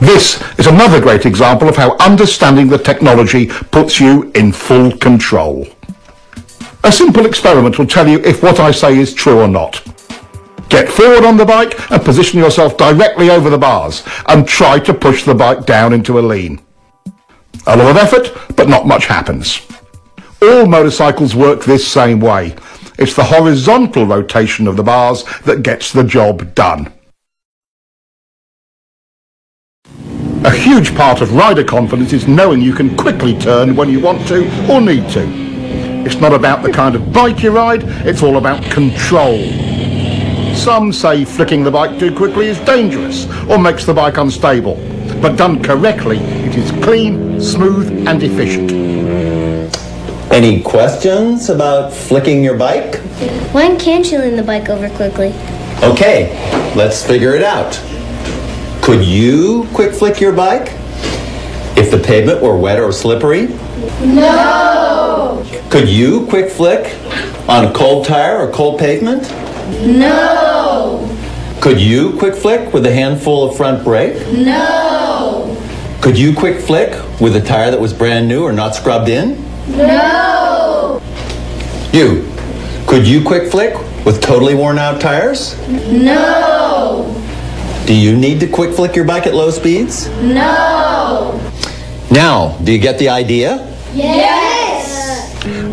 This is another great example of how understanding the technology puts you in full control. A simple experiment will tell you if what I say is true or not. Get forward on the bike and position yourself directly over the bars and try to push the bike down into a lean. A lot of effort, but not much happens. All motorcycles work this same way. It's the horizontal rotation of the bars that gets the job done. A huge part of rider confidence is knowing you can quickly turn when you want to or need to. It's not about the kind of bike you ride, it's all about control. Some say flicking the bike too quickly is dangerous or makes the bike unstable. But done correctly, it is clean, smooth and efficient. Any questions about flicking your bike? When can't you lean the bike over quickly? Okay, let's figure it out. Could you quick flick your bike if the pavement were wet or slippery? No! Could you quick flick on a cold tire or cold pavement? No! Could you quick flick with a handful of front brake? No! Could you quick flick with a tire that was brand new or not scrubbed in? No! You, could you quick flick with totally worn out tires? No! Do you need to quick flick your bike at low speeds? No! Now, do you get the idea? Yes!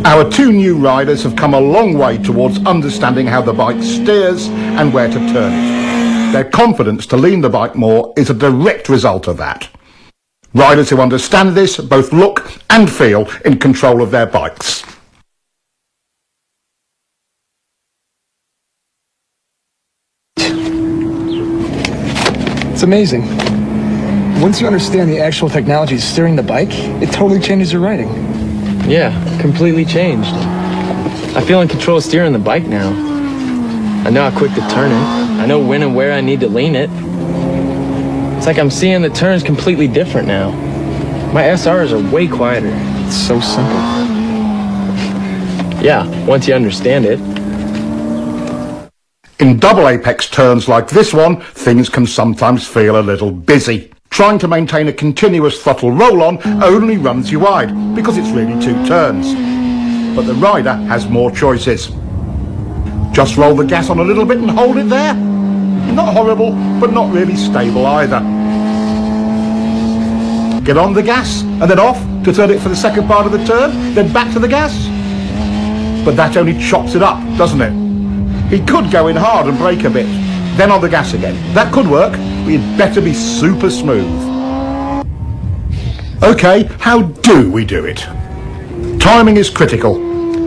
Our two new riders have come a long way towards understanding how the bike steers and where to turn it. Their confidence to lean the bike more is a direct result of that. Riders who understand this both look and feel in control of their bikes. It's amazing. Once you understand the actual technology steering the bike, it totally changes your riding. Yeah, completely changed. I feel in control of steering the bike now. I know how quick to turn it. I know when and where I need to lean it. It's like I'm seeing the turns completely different now. My SRs are way quieter. It's so simple. Yeah, once you understand it. In double apex turns like this one, things can sometimes feel a little busy. Trying to maintain a continuous throttle roll-on only runs you wide, because it's really two turns. But the rider has more choices. Just roll the gas on a little bit and hold it there. Not horrible, but not really stable either. Get on the gas and then off to turn it for the second part of the turn, then back to the gas. But that only chops it up, doesn't it? He could go in hard and brake a bit, then on the gas again. That could work, but you'd better be super smooth. Okay, how do we do it? Timing is critical.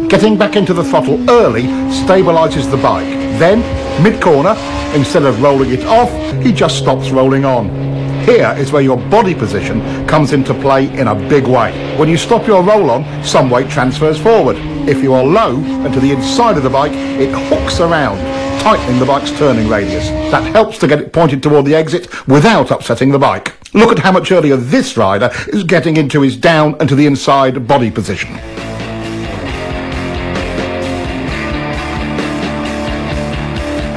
Getting back into the throttle early stabilises the bike. Then, mid-corner, instead of rolling it off, he just stops rolling on. Here is where your body position comes into play in a big way. When you stop your roll-on, some weight transfers forward. If you are low and to the inside of the bike, it hooks around, tightening the bike's turning radius. That helps to get it pointed toward the exit without upsetting the bike. Look at how much earlier this rider is getting into his down and to the inside body position.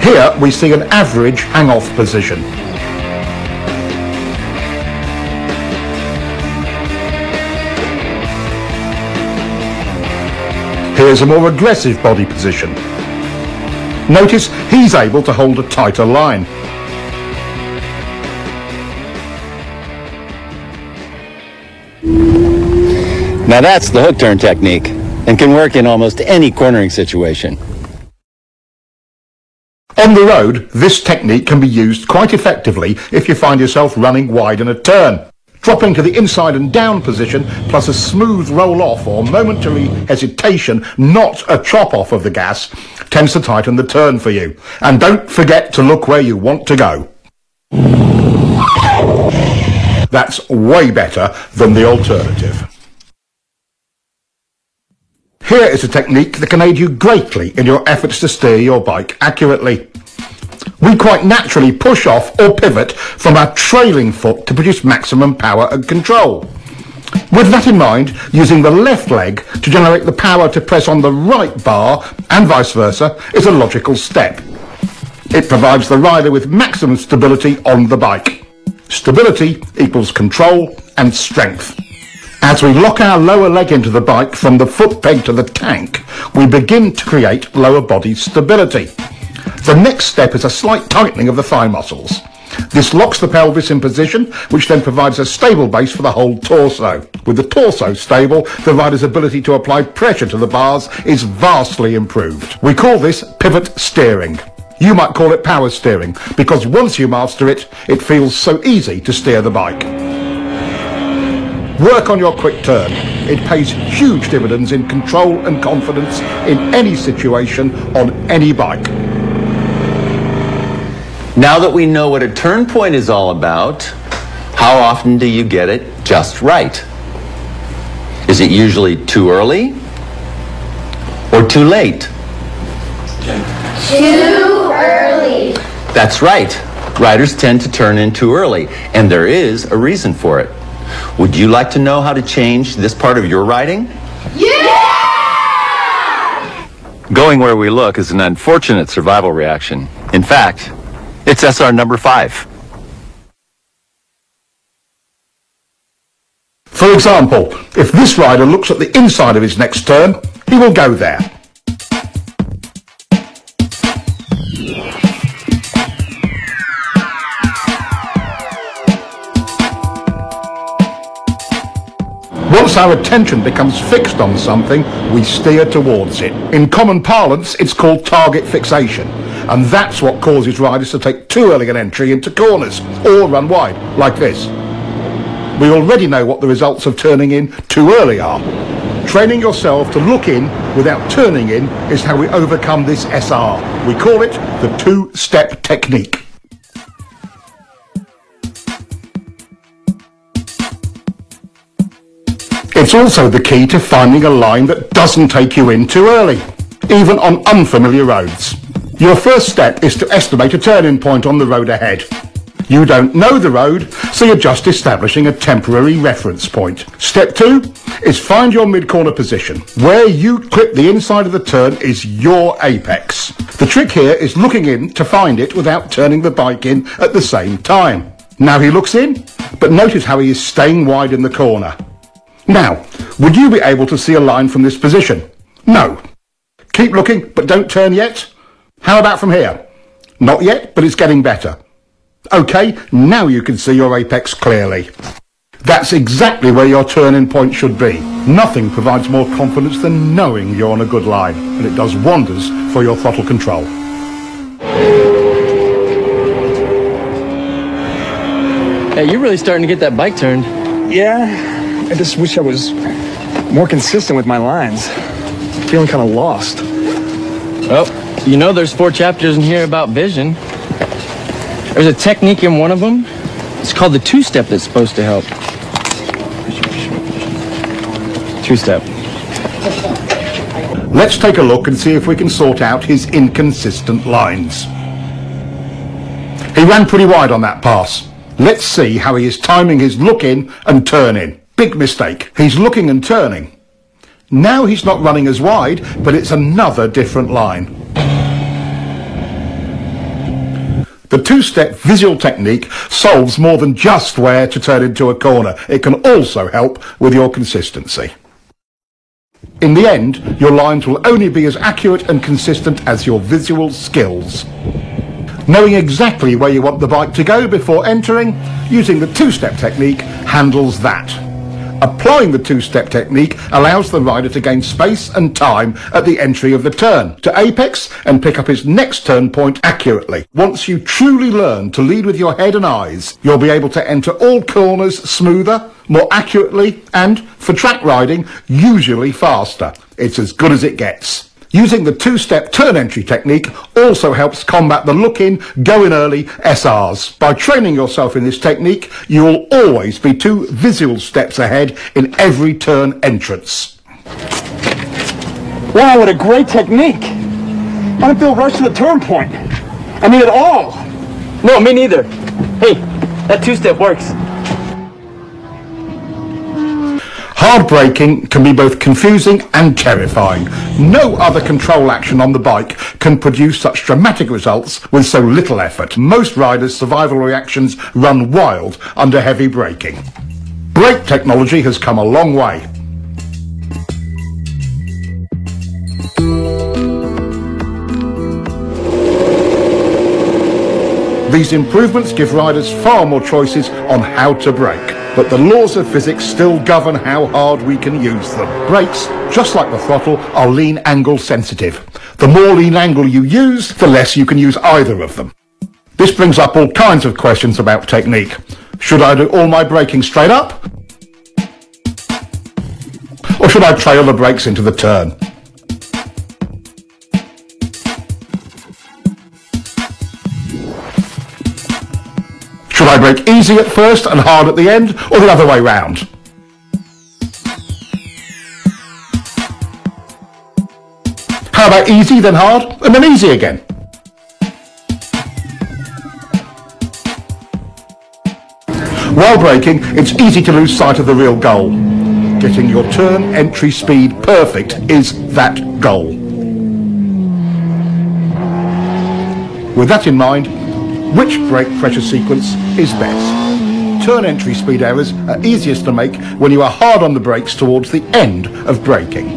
Here we see an average hang-off position. Here's a more aggressive body position. Notice he's able to hold a tighter line. Now that's the hook turn technique and can work in almost any cornering situation. On the road, this technique can be used quite effectively if you find yourself running wide in a turn. Dropping to the inside and down position, plus a smooth roll-off or momentary hesitation, not a chop-off of the gas, tends to tighten the turn for you. And don't forget to look where you want to go. That's way better than the alternative. Here is a technique that can aid you greatly in your efforts to steer your bike accurately. We quite naturally push off or pivot from our trailing foot to produce maximum power and control. With that in mind, using the left leg to generate the power to press on the right bar and vice versa is a logical step. It provides the rider with maximum stability on the bike. Stability equals control and strength. As we lock our lower leg into the bike from the foot peg to the tank, we begin to create lower body stability. The next step is a slight tightening of the thigh muscles. This locks the pelvis in position, which then provides a stable base for the whole torso. With the torso stable, the rider's ability to apply pressure to the bars is vastly improved. We call this pivot steering. You might call it power steering, because once you master it, it feels so easy to steer the bike. Work on your quick turn. It pays huge dividends in control and confidence in any situation on any bike. Now that we know what a turn point is all about, how often do you get it just right? Is it usually too early or too late? Too early. That's right. Riders tend to turn in too early, and there is a reason for it. Would you like to know how to change this part of your riding? Yeah! Going where we look is an unfortunate survival reaction. In fact, it's SR number 5. For example, if this rider looks at the inside of his next turn, he will go there. Once our attention becomes fixed on something, we steer towards it. In common parlance, it's called target fixation, and that's what causes riders to take too early an entry into corners, or run wide, like this. We already know what the results of turning in too early are. Training yourself to look in without turning in is how we overcome this SR. We call it the two-step technique. It's also the key to finding a line that doesn't take you in too early, even on unfamiliar roads. Your first step is to estimate a turning point on the road ahead. You don't know the road, so you're just establishing a temporary reference point. Step 2 is find your mid-corner position. Where you clip the inside of the turn is your apex. The trick here is looking in to find it without turning the bike in at the same time. Now he looks in, but notice how he is staying wide in the corner. Now, would you be able to see a line from this position? No. Keep looking, but don't turn yet. How about from here? Not yet, but it's getting better. Okay, now you can see your apex clearly. That's exactly where your turning point should be. Nothing provides more confidence than knowing you're on a good line, and it does wonders for your throttle control. Hey, you're really starting to get that bike turned. Yeah, I just wish I was more consistent with my lines. I'm feeling kind of lost. Well, you know there's 4 chapters in here about vision. There's a technique in one of them. It's called the two-step that's supposed to help. Two-step. Let's take a look and see if we can sort out his inconsistent lines. He ran pretty wide on that pass. Let's see how he is timing his look in and turn in. Big mistake. He's looking and turning. Now he's not running as wide, but it's another different line. The two-step visual technique solves more than just where to turn into a corner. It can also help with your consistency. In the end, your lines will only be as accurate and consistent as your visual skills. Knowing exactly where you want the bike to go before entering, using the two-step technique handles that. Applying the two-step technique allows the rider to gain space and time at the entry of the turn, to apex and pick up his next turn point accurately. Once you truly learn to lead with your head and eyes, you'll be able to enter all corners smoother, more accurately, and, for track riding, usually faster. It's as good as it gets. Using the two-step turn entry technique also helps combat the look-in, go-in early SRs. By training yourself in this technique, you will always be 2 visual steps ahead in every turn entrance. Wow, what a great technique! I don't feel rushed to the turn point. I mean, at all. No, me neither. Hey, that two-step works. Hard braking can be both confusing and terrifying. No other control action on the bike can produce such dramatic results with so little effort. Most riders' survival reactions run wild under heavy braking. Brake technology has come a long way. These improvements give riders far more choices on how to brake. But the laws of physics still govern how hard we can use them. Brakes, just like the throttle, are lean angle sensitive. The more lean angle you use, the less you can use either of them. This brings up all kinds of questions about technique. Should I do all my braking straight up? Or should I trail the brakes into the turn? Should I brake easy at first and hard at the end, or the other way round? How about easy, then hard, and then easy again? While braking, it's easy to lose sight of the real goal. Getting your turn entry speed perfect is that goal. With that in mind, which brake pressure sequence is best? Turn entry speed errors are easiest to make when you are hard on the brakes towards the end of braking.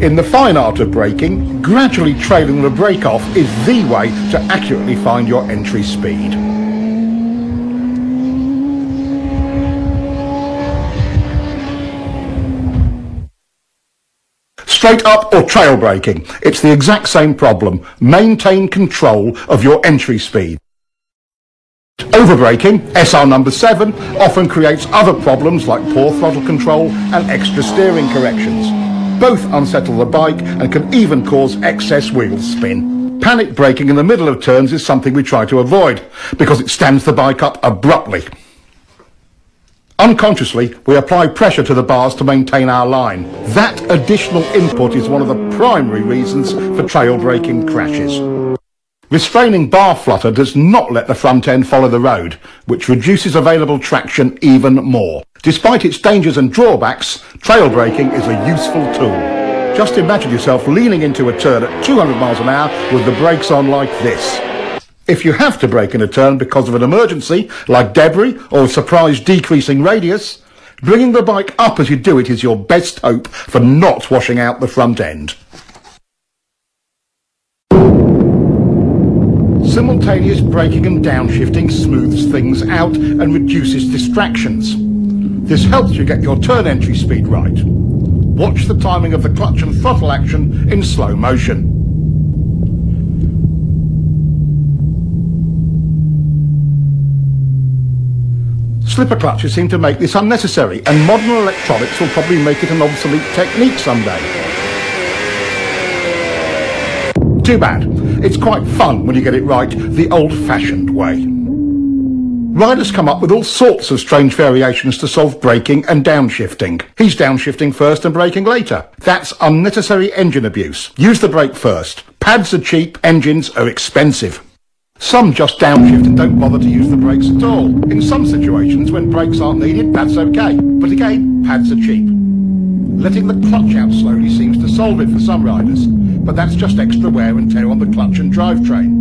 In the fine art of braking, gradually trailing the brake off is the way to accurately find your entry speed. Straight up or trail braking, it's the exact same problem. Maintain control of your entry speed. Overbraking, SR number 7, often creates other problems like poor throttle control and extra steering corrections. Both unsettle the bike and can even cause excess wheel spin. Panic braking in the middle of turns is something we try to avoid because it stands the bike up abruptly. Unconsciously, we apply pressure to the bars to maintain our line. That additional input is one of the primary reasons for trail braking crashes. Restraining bar flutter does not let the front end follow the road, which reduces available traction even more. Despite its dangers and drawbacks, trail braking is a useful tool. Just imagine yourself leaning into a turn at 200 miles an hour with the brakes on like this. If you have to brake in a turn because of an emergency, like debris or a surprise decreasing radius, bringing the bike up as you do it is your best hope for not washing out the front end. Simultaneous braking and downshifting smooths things out and reduces distractions. This helps you get your turn entry speed right. Watch the timing of the clutch and throttle action in slow motion. Slipper clutches seem to make this unnecessary, and modern electronics will probably make it an obsolete technique someday. Too bad. It's quite fun when you get it right the old-fashioned way. Riders come up with all sorts of strange variations to solve braking and downshifting. He's downshifting first and braking later. That's unnecessary engine abuse. Use the brake first. Pads are cheap, engines are expensive. Some just downshift and don't bother to use the brakes at all. In some situations, when brakes aren't needed, that's okay. But again, pads are cheap. Letting the clutch out slowly seems to solve it for some riders, but that's just extra wear and tear on the clutch and drivetrain.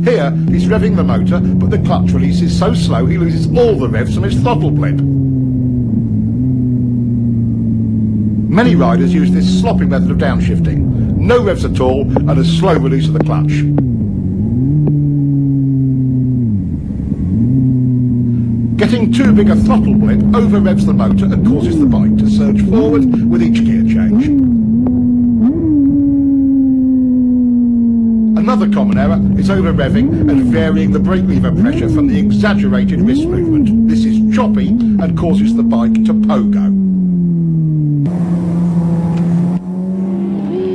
Here, he's revving the motor, but the clutch release is so slow he loses all the revs from his throttle blip. Many riders use this sloppy method of downshifting. No revs at all and a slow release of the clutch. Getting too big a throttle blip over-revs the motor and causes the bike to surge forward with each gear change. Another common error is over-revving and varying the brake lever pressure from the exaggerated wrist movement. This is choppy and causes the bike to pogo.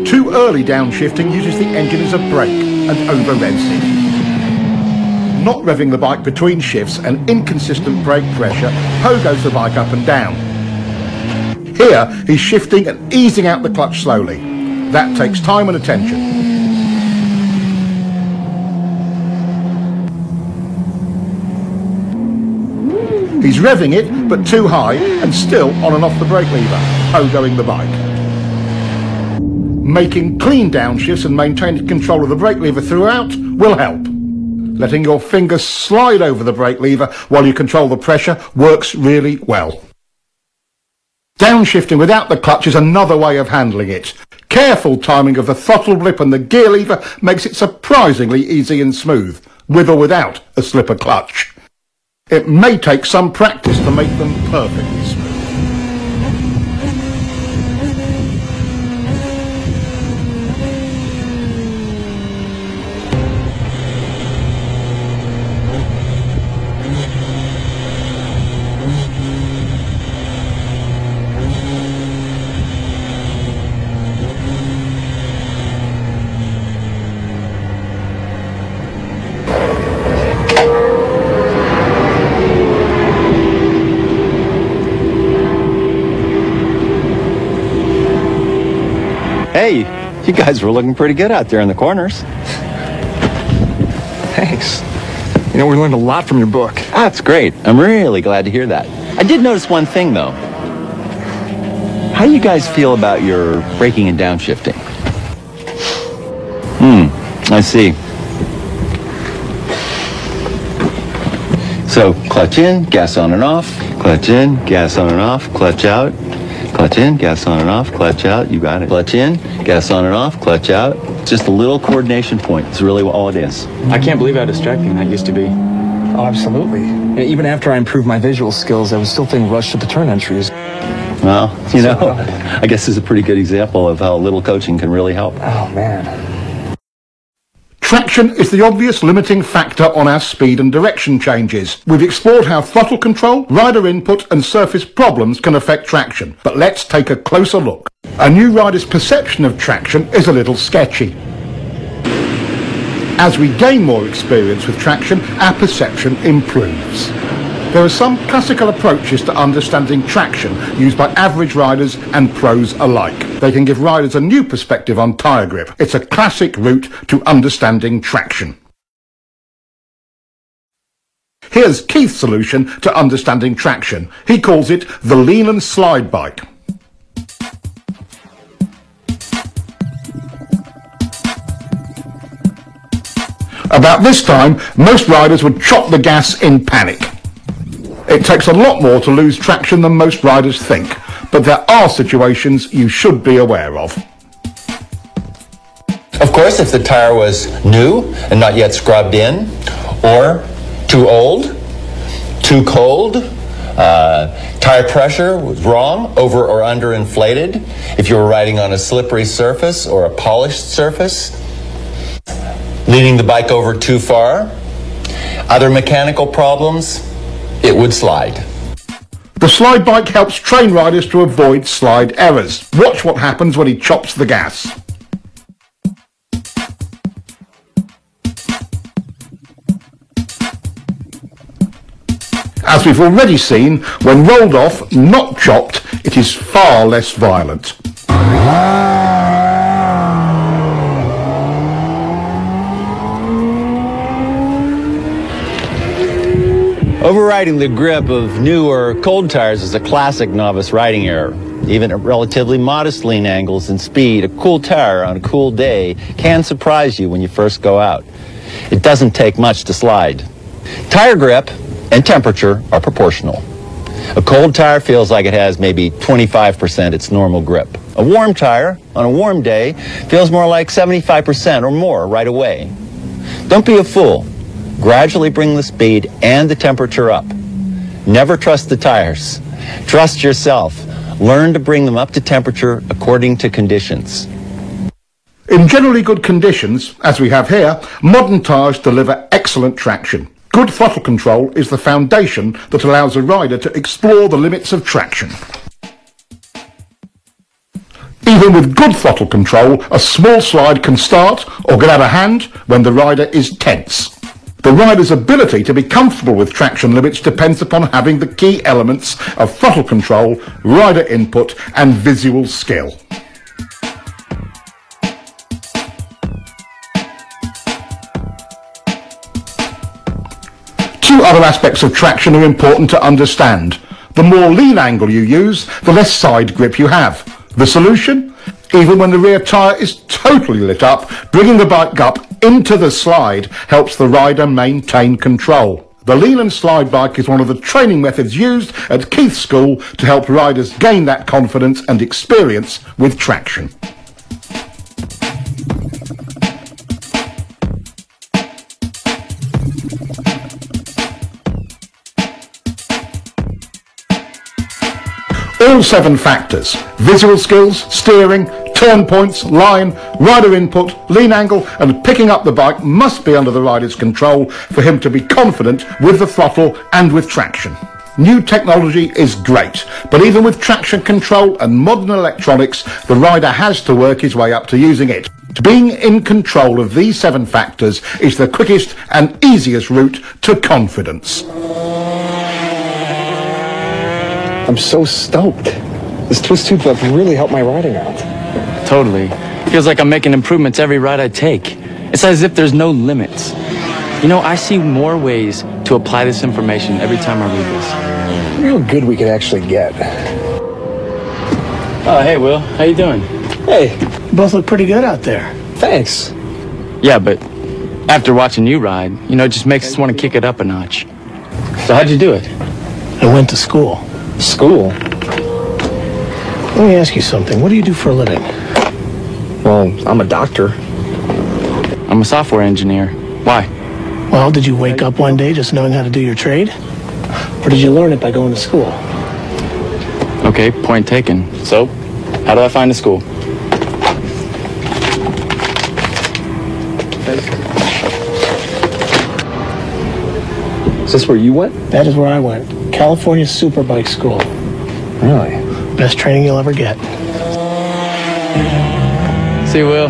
Too early downshifting uses the engine as a brake and over-revs it. Not revving the bike between shifts and inconsistent brake pressure pogos the bike up and down. Here, he's shifting and easing out the clutch slowly. That takes time and attention. He's revving it, but too high and still on and off the brake lever, pogoing the bike. Making clean downshifts and maintaining control of the brake lever throughout will help. Letting your fingers slide over the brake lever while you control the pressure works really well. Downshifting without the clutch is another way of handling it. Careful timing of the throttle blip and the gear lever makes it surprisingly easy and smooth, with or without a slipper clutch. It may take some practice to make them perfectly smooth. Hey, you guys were looking pretty good out there in the corners. Thanks. You know, we learned a lot from your book. That's great. I'm really glad to hear that. I did notice one thing, though. How do you guys feel about your braking and downshifting? I see. So, clutch in, gas on and off, clutch in, gas on and off, clutch out, clutch in, gas on and off, clutch out, you got it. Clutch in, gas on and off, clutch out. Just a little coordination point. It's really all it is. I can't believe how distracting that used to be. Oh, absolutely. And even after I improved my visual skills, I was still feeling rushed at the turn entries. Well, you know, I guess this is a pretty good example of how little coaching can really help. Oh, man. Traction is the obvious limiting factor on our speed and direction changes. We've explored how throttle control, rider input and surface problems can affect traction, but let's take a closer look. A new rider's perception of traction is a little sketchy. As we gain more experience with traction, our perception improves. There are some classical approaches to understanding traction used by average riders and pros alike. They can give riders a new perspective on tyre grip. It's a classic route to understanding traction. Here's Keith's solution to understanding traction. He calls it the lean and slide bike. About this time, most riders would chop the gas in panic. It takes a lot more to lose traction than most riders think, but there are situations you should be aware of. Of course, if the tire was new and not yet scrubbed in, or too old, too cold, tire pressure was wrong, over or under inflated, if you were riding on a slippery surface or a polished surface, leaning the bike over too far, other mechanical problems, it would slide. The slide bike helps train riders to avoid slide errors. Watch what happens when he chops the gas. As we've already seen, when rolled off, not chopped, it is far less violent. Overriding the grip of new or cold tires is a classic novice riding error. Even at relatively modest lean angles and speed, a cool tire on a cool day can surprise you when you first go out. It doesn't take much to slide. Tire grip and temperature are proportional. A cold tire feels like it has maybe 25% its normal grip. A warm tire on a warm day feels more like 75% or more right away. Don't be a fool. Gradually bring the speed and the temperature up. Never trust the tires. Trust yourself. Learn to bring them up to temperature according to conditions. In generally good conditions, as we have here, modern tyres deliver excellent traction. Good throttle control is the foundation that allows a rider to explore the limits of traction. Even with good throttle control, a small slide can start or get out of hand when the rider is tense. The rider's ability to be comfortable with traction limits depends upon having the key elements of throttle control, rider input and visual skill. Two other aspects of traction are important to understand. The more lean angle you use, the less side grip you have. The solution? Even when the rear tyre is totally lit up, bringing the bike up into the slide helps the rider maintain control. The lean and slide bike is one of the training methods used at Keith's school to help riders gain that confidence and experience with traction. All 7 factors, visual skills, steering, turn points, line, rider input, lean angle and picking up the bike must be under the rider's control for him to be confident with the throttle and with traction. New technology is great, but even with traction control and modern electronics, the rider has to work his way up to using it. Being in control of these 7 factors is the quickest and easiest route to confidence. I'm so stoked. This twist tube club really helped my riding out. Totally. Feels like I'm making improvements every ride I take. It's as if there's no limits. You know, I see more ways to apply this information every time I read this. I wonder how good we could actually get. Oh, hey, Will. How you doing? Hey. You both look pretty good out there. Thanks. Yeah, but after watching you ride, you know, it just makes us want to kick it up a notch. So how'd you do it? I went to school. School? Let me ask you something. What do you do for a living? Well, I'm a doctor. I'm a software engineer. Why? Well, did you wake up one day just knowing how to do your trade? Or did you learn it by going to school? Okay, point taken. So, how do I find a school? Is this where you went? That is where I went. California Superbike School. Really? Best training you'll ever get. See you, Will.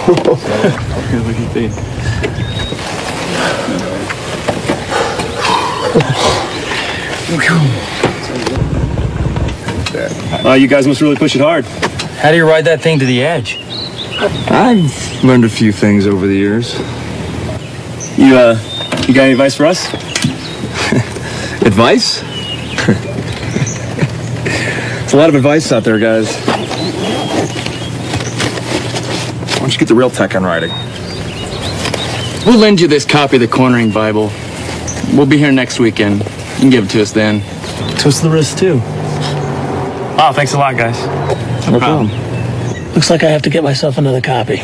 Look at these. You guys must really push it hard. How do you ride that thing to the edge? I've learned a few things over the years. You got any advice for us? Advice? There's a lot of advice out there, guys. Why don't you get the real tech on riding? We'll lend you this copy of the Cornering Bible. We'll be here next weekend. You can give it to us then. Twist the wrist, too. Oh, thanks a lot, guys. No problem. Looks like I have to get myself another copy.